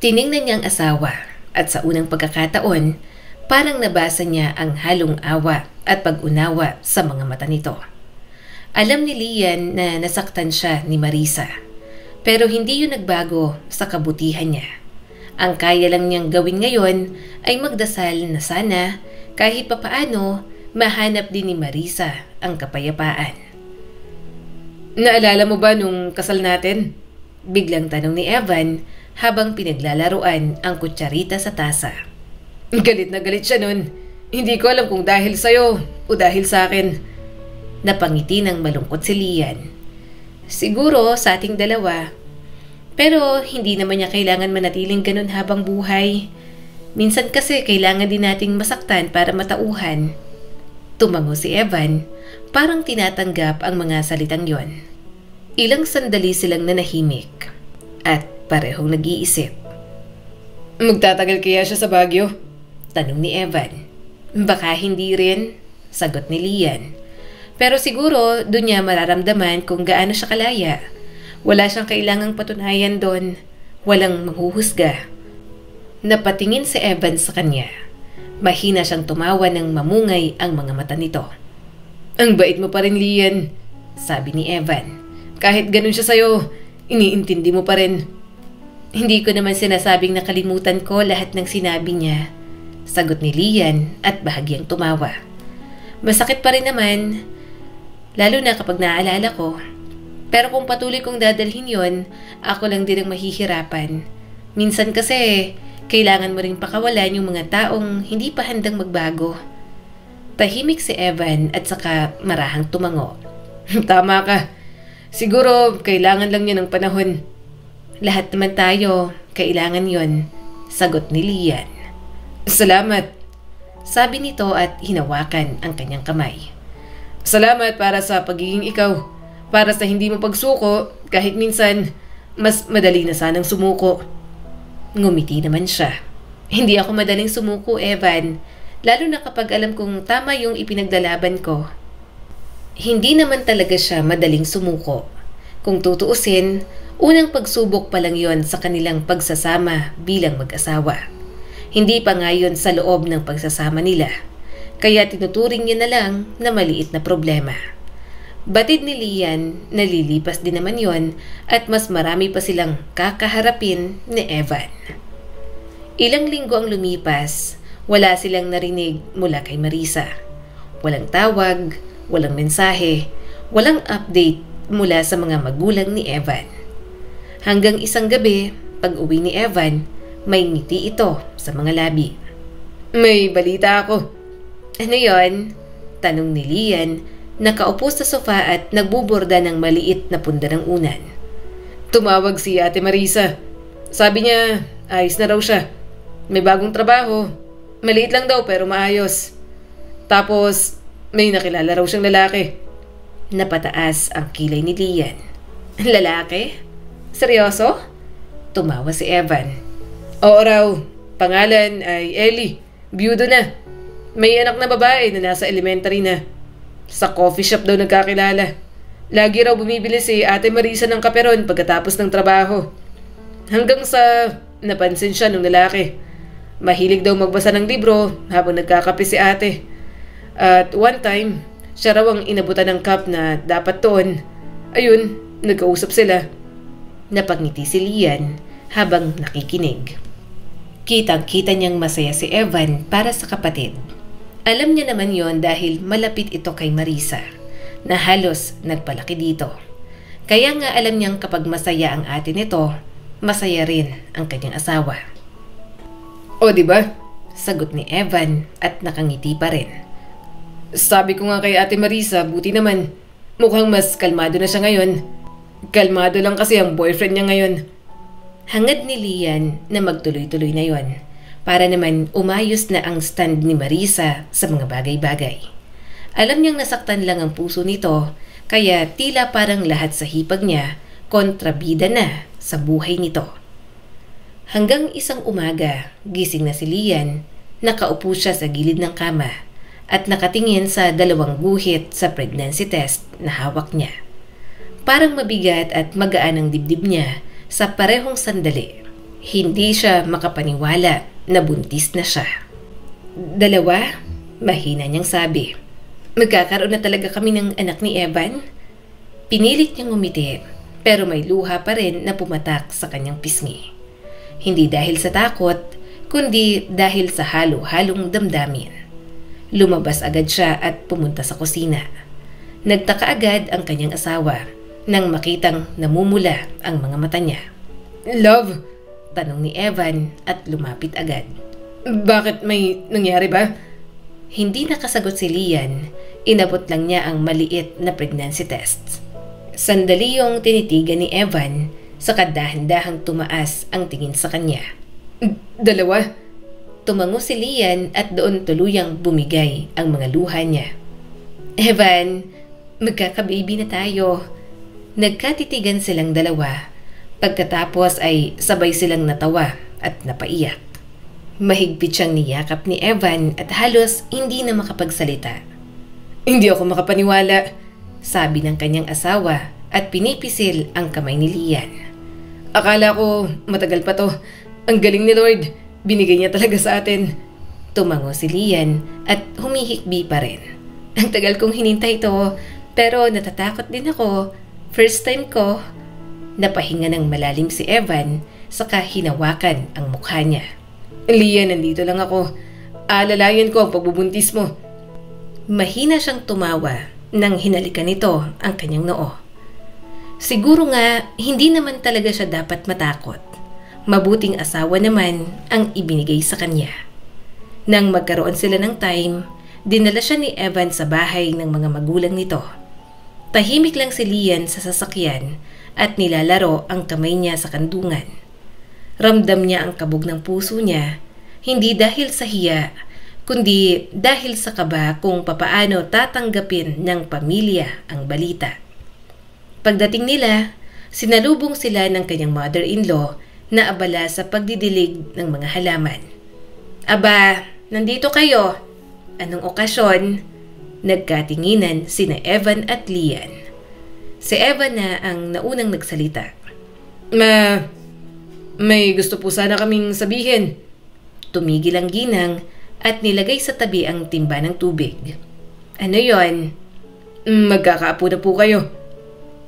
Tiningnan niya ang asawa at sa unang pagkakataon, parang nabasa niya ang halong awa at pag-unawa sa mga mata nito. Alam ni Lian na nasaktan siya ni Marisa, pero hindi yun nagbago sa kabutihan niya. Ang kaya lang niyang gawin ngayon ay magdasal na sana kahit papaano mahanap din ni Marisa ang kapayapaan. Naalala mo ba nung kasal natin? Biglang tanong ni Evan habang pinaglalaruan ang kutsarita sa tasa. Galit na galit siya nun. Hindi ko alam kung dahil sa'yo o dahil sa akin. Napangiti ng malungkot si Lian. Siguro sa ating dalawa. Pero hindi naman niya kailangan manatiling ganun habang buhay. Minsan kasi kailangan din nating masaktan para matauhan. Tumango si Evan, parang tinatanggap ang mga salitang yon. Ilang sandali silang nanahimik at parehong nag-iisip. Magtatagal kaya siya sa Baguio? Tanong ni Evan. Baka hindi rin, sagot ni Lian. Pero siguro doon niya mararamdaman kung gaano siya kalaya. Wala siyang kailangang patunayan doon. Walang manghuhusga. Napatingin si Evan sa kanya. Mahina siyang tumawa ng mamungay ang mga mata nito. Ang bait mo pa rin, Lian, sabi ni Evan. Kahit ganun siya sa'yo, iniintindi mo pa rin. Hindi ko naman sinasabing nakalimutan ko lahat ng sinabi niya, sagot ni Lian at bahagyang tumawa. Masakit pa rin naman, lalo na kapag naaalala ko. Pero kung patuloy kong dadalhin yon, ako lang din ang mahihirapan. Minsan kasi, kailangan mo ring pakawalan yung mga taong hindi pa handang magbago. Tahimik si Evan at saka marahang tumango. Tama ka. Siguro kailangan lang niya ng panahon. Lahat naman tayo, kailangan yon, sagot ni Lian. Salamat, sabi nito at hinawakan ang kanyang kamay. Salamat para sa pagiging ikaw. Para sa hindi mo pagsuko, kahit minsan, mas madali na sanang sumuko. Ngumiti naman siya. Hindi ako madaling sumuko, Evan. Lalo na kapag alam kong tama yung ipinagdalaban ko. Hindi naman talaga siya madaling sumuko. Kung tutuusin, unang pagsubok pa lang yon sa kanilang pagsasama bilang mag-asawa. Hindi pa nga yun sa loob ng pagsasama nila. Kaya tinuturing niya na lang na maliit na problema. Batid ni Lian, nalilipas din naman yon at mas marami pa silang kakaharapin ni Evan. Ilang linggo ang lumipas, wala silang narinig mula kay Marisa. Walang tawag, walang mensahe, walang update mula sa mga magulang ni Evan. Hanggang isang gabi, pag-uwi ni Evan, may ngiti ito sa mga labi. May balita ako. Ano yon? Tanong ni Lian, nakaupo sa sofa at nagbuborda ng maliit na punda ng unan. Tumawag si Ate Marisa. Sabi niya, ayos na raw siya. May bagong trabaho. Maliit lang daw pero maayos. Tapos, may nakilala raw siyang lalaki. Napataas ang kilay ni Lian. Lalaki? Seryoso? Tumawa si Evan. Oo raw. Pangalan ay Ellie. Byudo na. May anak na babae na nasa elementary na. Sa coffee shop daw nagkakilala. Lagi raw bumibili si Ate Marisa ng kaperon pagkatapos ng trabaho. Hanggang sa napansin siya ng lalaki. Mahilig daw magbasa ng libro habang nagkakape si ate. At one time, siya raw ang inabutan ng cup na dapat doon. Ayun, nagkausap sila. Napangiti si Lian habang nakikinig. Kitang-kita niyang masaya si Evan para sa kapatid. Alam niya naman yon dahil malapit ito kay Marisa, na halos nagpalaki dito. Kaya nga alam niyang kapag masaya ang ate nito, masaya rin ang kanyang asawa. O diba? Sagot ni Evan at nakangiti pa rin. Sabi ko nga kay Ate Marisa, buti naman. Mukhang mas kalmado na siya ngayon. Kalmado lang kasi ang boyfriend niya ngayon. Hangad ni Lian na magtuloy-tuloy na yon para naman umayos na ang stand ni Marisa sa mga bagay-bagay. Alam niyang nasaktan lang ang puso nito kaya tila parang lahat sa hipag niya kontrabida na sa buhay nito. Hanggang isang umaga, gising na si Lian, nakaupo siya sa gilid ng kama at nakatingin sa 2 guhit sa pregnancy test na hawak niya. Parang mabigat at magaan ang dibdib niya sa parehong sandali. Hindi siya makapaniwala na buntis na siya. 2? Mahina niyang sabi. Magkakaroon na talaga kami ng anak ni Evan? Pinilit niyang umiti pero may luha pa rin na pumatak sa kanyang pisngi. Hindi dahil sa takot, kundi dahil sa halo-halong damdamin. Lumabas agad siya at pumunta sa kusina. Nagtaka agad ang kanyang asawa nang makitang namumula ang mga mata niya. Love? Tanong ni Evan at lumapit agad. Bakit, may nangyari ba? Hindi nakasagot si Lian, inabot lang niya ang maliit na pregnancy test. Sandali yung tinitigan ni Evan, saka dahan-dahang tumaas ang tingin sa kanya. 2? Tumango si Lian at doon tuluyang bumigay ang mga luha niya. Evan, magkakababy na tayo. Nagkatitigan silang 2. Pagkatapos ay sabay silang natawa at napaiyak. Mahigpit siyang niyakap ni Evan at halos hindi na makapagsalita. Hindi ako makapaniwala, sabi ng kanyang asawa at pinipisil ang kamay ni Lian. Akala ko matagal pa to. Ang galing ni Lord, binigay niya talaga sa atin. Tumango si Lian at humihikbi pa rin. Ang tagal kong hinintay ito pero natatakot din ako. First time ko. Napahinga ng malalim si Evan saka hinawakan ang mukha niya. Lian, nandito lang ako. Alalayan ko ang pagbubuntis mo. Mahina siyang tumawa nang hinalikan nito ang kanyang noo. Siguro nga hindi naman talaga siya dapat matakot. Mabuting asawa naman ang ibinigay sa kanya. Nang magkaroon sila ng time, dinala siya ni Evan sa bahay ng mga magulang nito. Tahimik lang si Lian sa sasakyan at nilalaro ang kamay niya sa kandungan. Ramdam niya ang kabog ng puso niya, hindi dahil sa hiya, kundi dahil sa kaba kung papaano tatanggapin ng pamilya ang balita. Pagdating nila, sinalubong sila ng kanyang mother-in-law na abala sa pagdidilig ng mga halaman. Aba, nandito kayo. Anong okasyon? Nagkatinginan sina Evan at Lian. Si Evan na ang naunang nagsalita. May gusto po sana kaming sabihin. Tumigil ang ginang at nilagay sa tabi ang timba ng tubig. Ano yon? Magkakaapo na po kayo.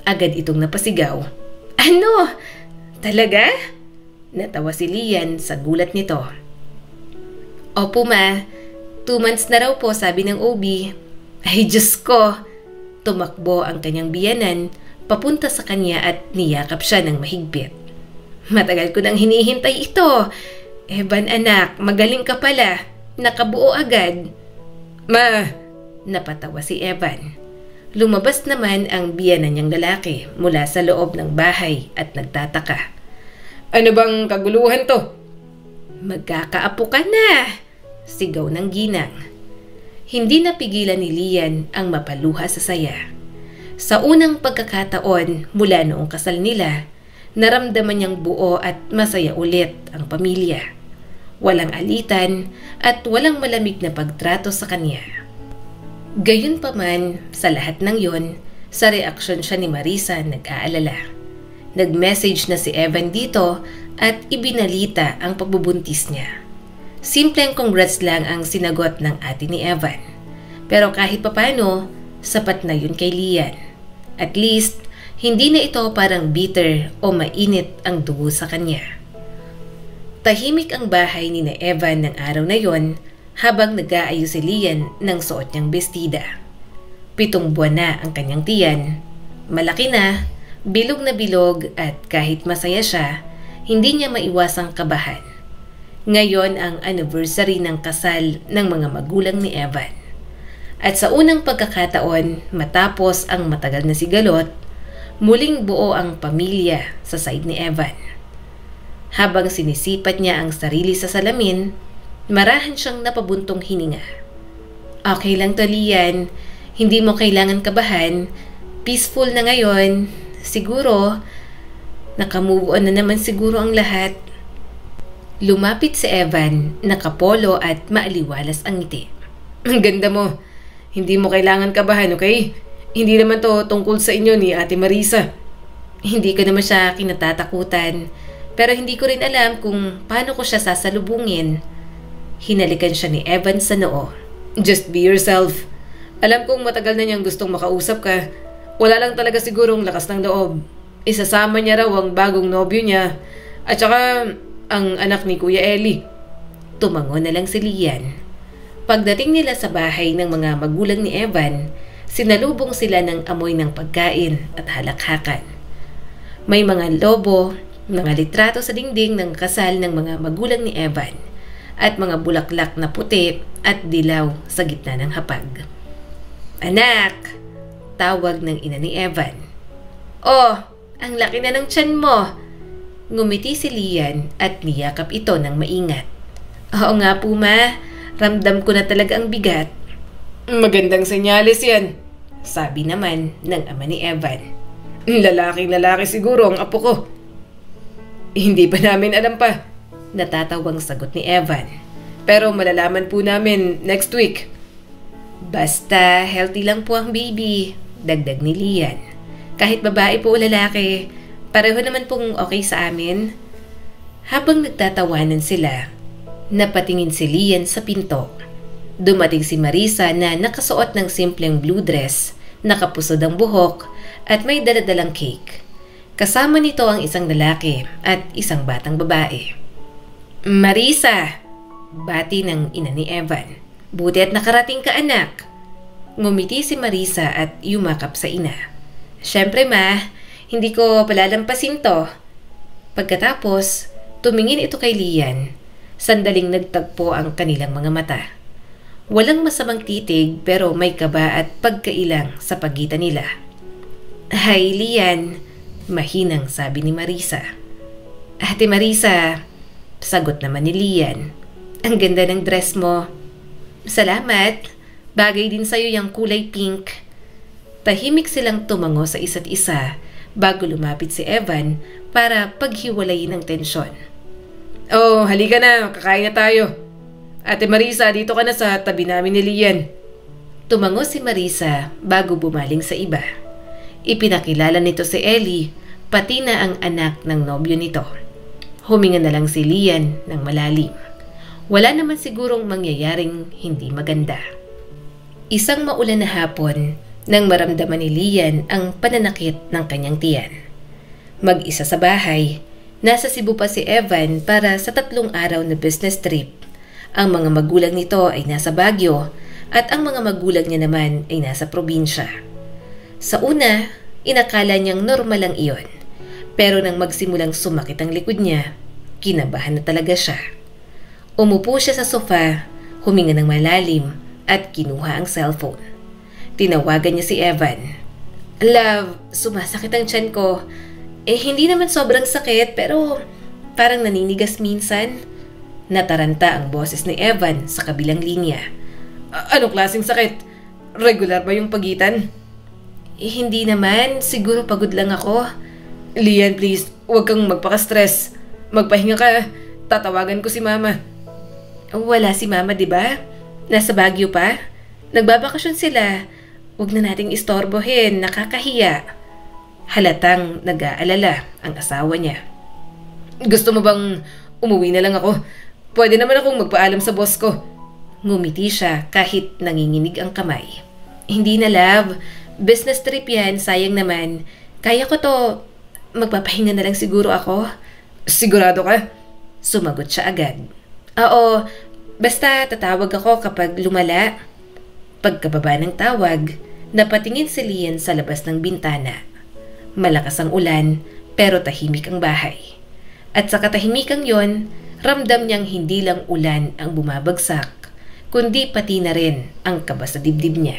Agad itong napasigaw. Ano? Talaga? Natawa si Lian sa gulat nito. Opo ma, 2 months na raw po sabi ng OB. Ay Diyos ko! Tumakbo ang kanyang biyanan papunta sa kanya at niyakap siya ng mahigpit. Matagal ko nang hinihintay ito. Evan anak, magaling ka pala. Nakabuo agad. Ma! Napatawa si Evan. Lumabas naman ang biyanan niyang lalaki mula sa loob ng bahay at nagtataka. Ano bang kaguluhan to? Magkakaapo ka na! Sigaw ng ginang. Hindi napigilan ni Lian ang mapaluha sa saya. Sa unang pagkakataon mula noong kasal nila, naramdaman niyang buo at masaya ulit ang pamilya. Walang alitan at walang malamig na pagtrato sa kanya. Gayunpaman, sa lahat ng yon, sa reaksyon siya ni Marisa nag-aalala. Nag-message na si Evan dito at ibinalita ang pagbubuntis niya. Simpleng congrats lang ang sinagot ng ate ni Evan. Pero kahit papano, sapat na yun kay Lian. At least, hindi na ito parang bitter o mainit ang dugo sa kanya. Tahimik ang bahay ni na Evan ng araw na yon habang nag-aayos si Lian ng suot niyang bestida. 7 buwan na ang kanyang tiyan. Malaki na, bilog na bilog at kahit masaya siya, hindi niya maiwasang kabahan. Ngayon ang anniversary ng kasal ng mga magulang ni Evan. At sa unang pagkakataon, matapos ang matagal na sigalot, muling buo ang pamilya sa side ni Evan. Habang sinisipat niya ang sarili sa salamin, marahan siyang napabuntong hininga. Okay lang to, Lian. Hindi mo kailangan kabahan. Peaceful na ngayon. Siguro, nakamove on na naman siguro ang lahat. Lumapit si Evan, nakapolo at maaliwalas ang ngiti. Ang ganda mo. Hindi mo kailangan kabahan, okay? Hindi naman to tungkol sa inyo ni Ate Marisa. Hindi ko naman siya kinatatakutan. Pero hindi ko rin alam kung paano ko siya sasalubungin. Hinalikan siya ni Evan sa noo. Just be yourself. Alam kong matagal na niyang gustong makausap ka. Wala lang talaga sigurong lakas ng loob. Isasama niya raw ang bagong nobyo niya. At saka ang anak ni Kuya Eli. Tumango na lang si Lian. Pagdating nila sa bahay ng mga magulang ni Evan, sinalubong sila ng amoy ng pagkain at halakhakan. May mga lobo, mga litrato sa dingding ng kasal ng mga magulang ni Evan at mga bulaklak na puti at dilaw sa gitna ng hapag. "Anak!" tawag ng ina ni Evan. "Oh, ang laki na ng tiyan mo!" Ngumiti si Lian at niyakap ito ng maingat. "Oo nga po, ma. Ramdam ko na talaga ang bigat." Magandang senyales yan, sabi naman ng ama ni Evan. Lalaking-lalaki siguro ang apo ko. Hindi pa namin alam pa, natatawang sagot ni Evan. Pero malalaman po namin next week. Basta healthy lang po ang baby, dagdag ni Lian. Kahit babae po o lalaki, pareho naman pong okay sa amin. Habang nagtatawanan sila, napatingin si Lian sa pinto. Dumating si Marisa na nakasuot ng simpleng blue dress, nakapusod ang buhok at may daladalang cake. Kasama nito ang isang lalaki at isang batang babae. "Marisa!" bati ng ina ni Evan. "Buti at nakarating ka, anak." Ngumiti si Marisa at yumakap sa ina. "Syempre, ma, hindi ko palalampasin to." Pagkatapos, tumingin ito kay Lian. Sandaling nagtagpo ang kanilang mga mata. Walang masamang titig pero may kaba at pagkailang sa pagitan nila. "Hi, Lian," mahinang sabi ni Marisa. "Ate Marisa," sagot naman ni Lian. "Ang ganda ng dress mo." "Salamat. Bagay din sa'yo yung kulay pink." Tahimik silang tumango sa isa't isa bago lumapit si Evan para paghiwalayin ang tensyon. "Oh, halika na. Kakain na tayo. Ate Marisa, dito ka na sa tabi namin ni Lian." Tumango si Marisa bago bumaling sa iba. Ipinakilala nito si Ellie, pati na ang anak ng nobyo nito. Huminga na lang si Lian ng malalim. Wala naman sigurong mangyayaring hindi maganda. Isang maulan na hapon nang maramdaman ni Lian ang pananakit ng kanyang tiyan. Mag-isa sa bahay, nasa Cebu pa si Evan para sa 3 araw na business trip. Ang mga magulang nito ay nasa Baguio at ang mga magulang niya naman ay nasa probinsya. Sa una, inakala niyang normal lang iyon. Pero nang magsimulang sumakit ang likod niya, kinabahan na talaga siya. Umupo siya sa sofa, huminga ng malalim at kinuha ang cellphone. Tinawagan niya si Evan. "Love, sumasakit ang tiyan ko. Hindi naman sobrang sakit pero parang naninigas minsan." Nataranta ang boses ni Evan sa kabilang linya. Anong klaseng sakit? Regular ba yung pagitan?" Hindi naman. Siguro pagod lang ako." "Lian, please, huwag kang magpaka-stress. Magpahinga ka. Tatawagan ko si Mama." "Wala si Mama, di ba? Nasa Baguio pa? Nagbabakasyon sila. Huwag na nating istorbohin. Nakakahiya." Halatang nag-aalala ang asawa niya. "Gusto mo bang umuwi na lang ako? Pwede naman akong magpaalam sa boss ko." Ngumiti siya kahit nanginginig ang kamay. "Hindi na, love. Business trip yan, sayang naman. Kaya ko to. Magpapahinga na lang siguro ako." "Sigurado ka?" Sumagot siya agad. "Oo, basta tatawag ako kapag lumala." Pagkababa ng tawag, napatingin si Lian sa labas ng bintana. Malakas ang ulan pero tahimik ang bahay. At sa katahimikang yon, ramdam niyang hindi lang ulan ang bumabagsak, kundi pati na rin ang kaba sa dibdib niya.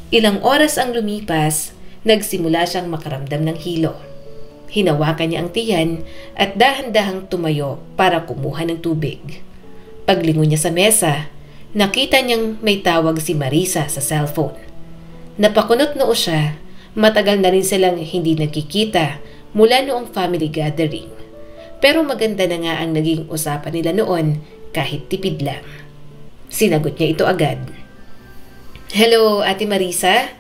Ilang oras ang lumipas, nagsimula siyang makaramdam ng hilo. Hinawakan niya ang tiyan at dahan-dahang tumayo para kumuha ng tubig. Paglingon niya sa mesa, nakita niyang may tawag si Marisa sa cellphone. Napakunot noo siya, matagal na rin silang hindi nagkikita mula noong family gathering. Pero maganda na nga ang naging usapan nila noon kahit tipid lang. Sinagot niya ito agad. "Hello, Ate Marisa?"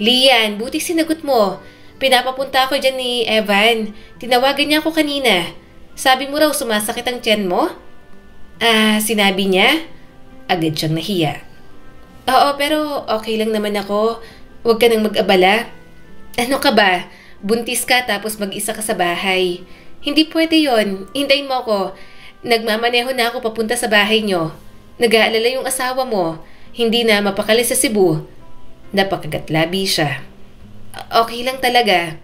"Lian, buti sinagot mo. Pinapapunta ako dyan ni Evan. Tinawagan niya ako kanina. Sabi mo raw sumasakit ang tiyan mo?" Sinabi niya?" Agad siyang nahiya. "Oo, pero okay lang naman ako. Huwag ka nang mag-abala." "Ano ka ba? Buntis ka tapos mag-isa ka sa bahay. Hindi pwede yon. Hintayin mo ako. Nagmamaneho na ako papunta sa bahay niyo. Nag-aalala yung asawa mo. Hindi na mapakali sa Cebu." Napakagatlabi siya. "Okay lang talaga."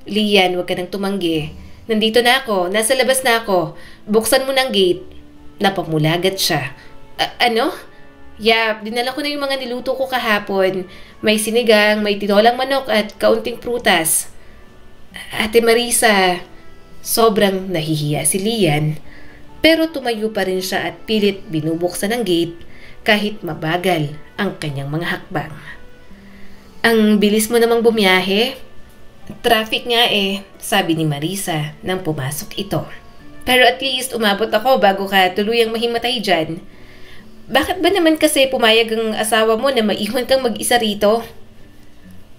"Lian, huwag ka nang tumanggi. Nandito na ako. Nasa labas na ako. Buksan mo ng gate." Napamulagat siya. Ano? "Yap, dinala ko na yung mga niluto ko kahapon. May sinigang, may tinolang manok at kaunting prutas." "Ate Marisa." Sobrang nahihiya si Lian. Pero tumayo pa rin siya at pilit binubuksan ang gate kahit mabagal ang kanyang mga hakbang. "Ang bilis mo namang bumiyahe." "Traffic nga sabi ni Marisa nang pumasok ito. "Pero at least umabot ako bago ka tuluyang mahimatay dyan. Bakit ba naman kasi pumayag ang asawa mo na maiwan kang mag-isa rito?"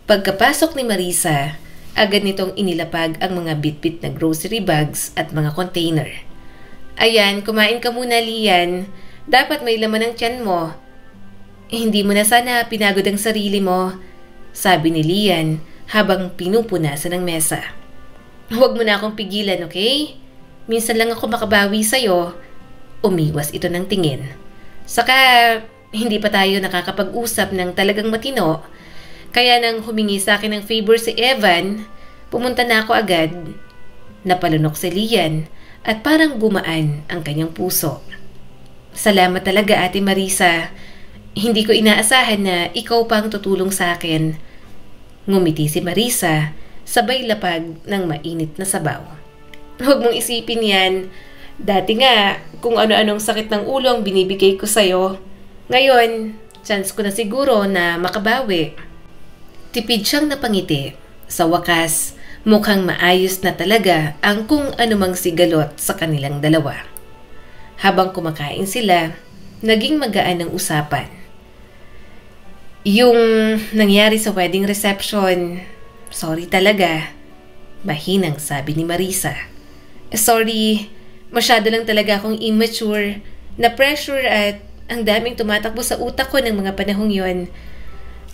Pagkapasok ni Marisa, agad nitong inilapag ang mga bitbit na grocery bags at mga container. "Ayan, kumain ka muna, Lian. Dapat may laman ang tiyan mo." "Hindi mo na sana pinagod ang sarili mo," sabi ni Lian habang pinupunasan ng mesa. "Huwag mo na akong pigilan, okay? Minsan lang ako makabawi sa'yo." Umiwas ito ng tingin. "Saka, hindi pa tayo nakakapag-usap ng talagang matino. Kaya nang humingi sa akin ng favor si Evan, pumunta na ako agad." Napalunok si Lian at parang gumaan ang kanyang puso. "Salamat talaga, Ate Marisa. Hindi ko inaasahan na ikaw pang tutulong sa akin." Ngumiti si Marisa, sabay lapag ng mainit na sabaw. "Huwag mong isipin yan. Dati nga, kung ano-anong sakit ng ulo ang binibigay ko sa'yo. Ngayon, chance ko na siguro na makabawi." Tipid siyang napangiti. Sa wakas, mukhang maayos na talaga ang kung anumang sigalot sa kanilang dalawa. Habang kumakain sila, naging magaan ang usapan. "Yung nangyari sa wedding reception, sorry talaga," mahinang sabi ni Marisa. "Sorry, masyado lang talaga akong immature, na pressure at ang daming tumatakbo sa utak ko ng mga panahong yon.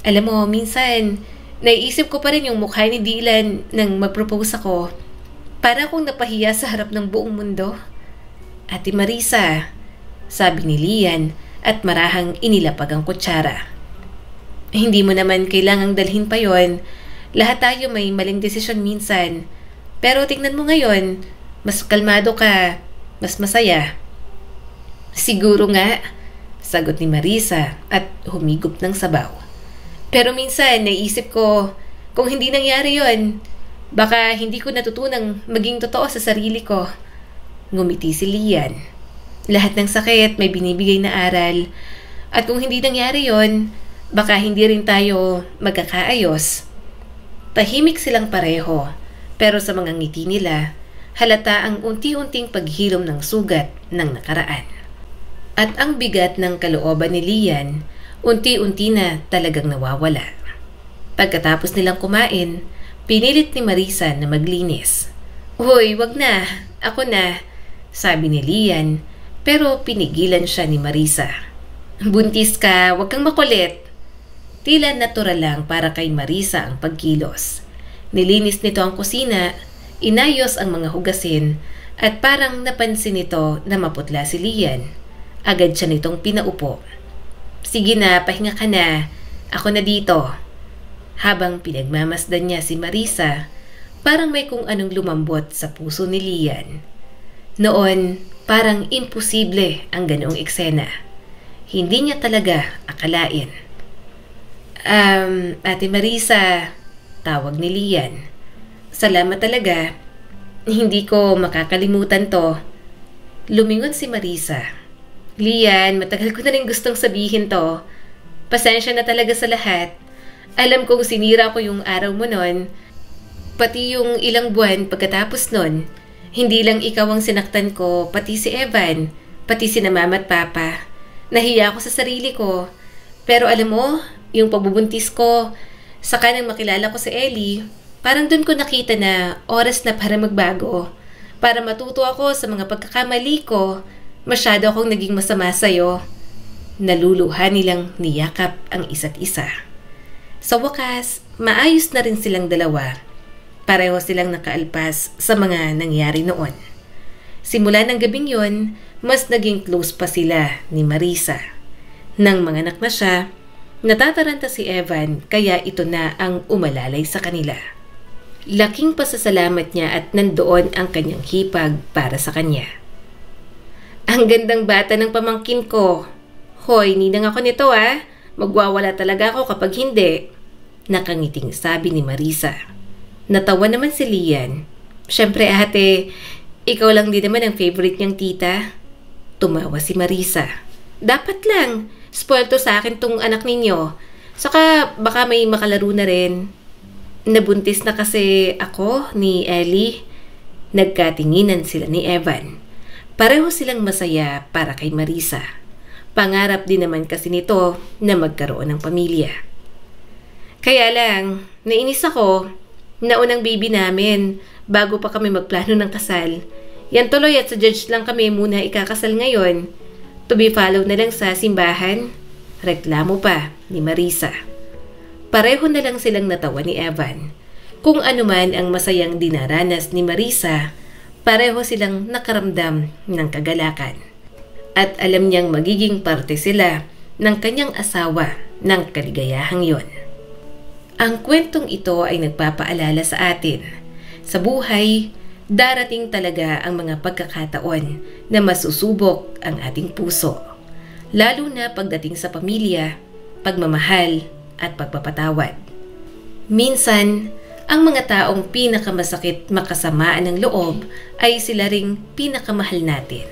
Alam mo, minsan, naiisip ko pa rin yung mukha ni Dylan nang mag-propose ako. Para akong napahiya sa harap ng buong mundo." "Ate Marisa," sabi ni Lian at marahang inilapag ang kutsara. "Hindi mo naman kailangang dalhin pa yon. Lahat tayo may maling desisyon minsan. Pero tingnan mo ngayon, mas kalmado ka, mas masaya." "Siguro nga," sagot ni Marisa at humigop ng sabaw. "Pero minsan naisip ko, kung hindi nangyari yon, baka hindi ko natutunang maging totoo sa sarili ko." Ngumiti si Lian. "Lahat ng sakit may binibigay na aral. At kung hindi nangyari yon, baka hindi rin tayo magkakaayos." Tahimik silang pareho, pero sa mga ngiti nila, halata ang unti-unting paghilom ng sugat ng nakaraan. At ang bigat ng kalooban ni Lian, unti-unti na talagang nawawala. Pagkatapos nilang kumain, pinilit ni Marisa na maglinis. "Hoy, wag na. Ako na," sabi ni Lian, pero pinigilan siya ni Marisa. "Buntis ka, wag kang makulit." Tila natural lang para kay Marisa ang pagkilos. Nilinis nito ang kusina, inayos ang mga hugasin, at parang napansin nito na maputla si Lian. Agad siya nitong pinaupo. "Sige na, pahinga ka na. Ako na dito." Habang pinagmamasdan niya si Marisa, parang may kung anong lumambot sa puso ni Lian. Noon, parang imposible ang ganoong eksena. Hindi niya talaga akalain. Ate Marisa," tawag ni Lian. "Salamat talaga. Hindi ko makakalimutan to. Lumingon si Marisa. Lian, matagal ko na rin gustong sabihin to. Pasensya na talaga sa lahat. Alam kong sinira ko yung araw mo nun. Pati yung ilang buwan pagkatapos nun. Hindi lang ikaw ang sinaktan ko, pati si Evan. Pati si mama at papa. Nahiya ako sa sarili ko. Pero alam mo, yung pagbubuntis ko, saka nang makilala ko si Ellie, parang dun ko nakita na oras na para magbago. Para matuto ako sa mga pagkakamali ko, masyado akong naging masama sa'yo. Naluluha nilang niyakap ang isa't isa. Sa wakas, maayos na rin silang dalawa. Pareho silang nakaalpas sa mga nangyari noon. Simula ng gabing yon, mas naging close pa sila ni Marisa. Nang manganak na siya, natataranta si Evan kaya ito na ang umalalay sa kanila. Laking pasasalamat niya at nandoon ang kanyang hipag para sa kanya. Ang gandang bata ng pamangkin ko. Hoy, ninang ako nito ah. Magwawala talaga ako kapag hindi. Nakangiting sabi ni Marisa. Natawa naman si Lian. Siyempre ate, ikaw lang din naman ang favorite niyang tita. Tumawa si Marisa. Dapat lang. Spoil to sa akin tong anak ninyo. Saka baka may makalaro na rin. Nabuntis na kasi ako ni Ellie. Nagkatinginan sila ni Evan. Pareho silang masaya para kay Marisa. Pangarap din naman kasi nito na magkaroon ng pamilya. Kaya lang, nainis ako. Naunang baby namin bago pa kami magplano ng kasal. Yan tuloy at sa judge lang kami muna ikakasal ngayon. To be followed na lang sa simbahan. Reklamo pa ni Marisa. Pareho na lang silang natawa ni Evan. Kung ano man ang masayang dinaranas ni Marisa, pareho silang nakaramdam ng kagalakan. At alam niyang magiging parte sila ng kanyang asawa ng kaligayahang yon. Ang kwentong ito ay nagpapaalala sa atin. Sa buhay, darating talaga ang mga pagkakataon na masusubok ang ating puso. Lalo na pagdating sa pamilya, pagmamahal, at pagpapatawad. Minsan, ang mga taong pinakamasakit makasamaan ng loob ay sila ring pinakamahal natin.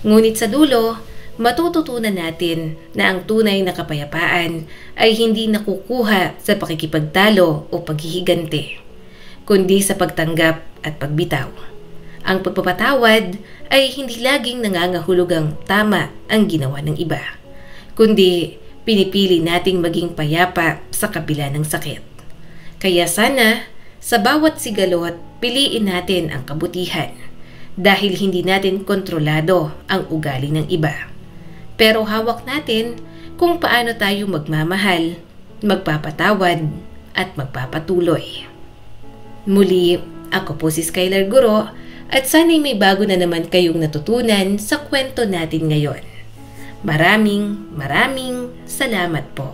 Ngunit sa dulo, matututunan natin na ang tunay na kapayapaan ay hindi nakukuha sa pakikipagtalo o paghihigante, kundi sa pagtanggap at pagbitaw. Ang pagpapatawad ay hindi laging nangangahulugang tama ang ginawa ng iba, kundi pinipili nating maging payapa sa kabila ng sakit. Kaya sana, sa bawat sigalot, piliin natin ang kabutihan dahil hindi natin kontrolado ang ugali ng iba. Pero hawak natin kung paano tayo magmamahal, magpapatawad at magpapatuloy. Muli, ako po si Skylar Guro at sana'y may bago na naman kayong natutunan sa kwento natin ngayon. Maraming salamat po.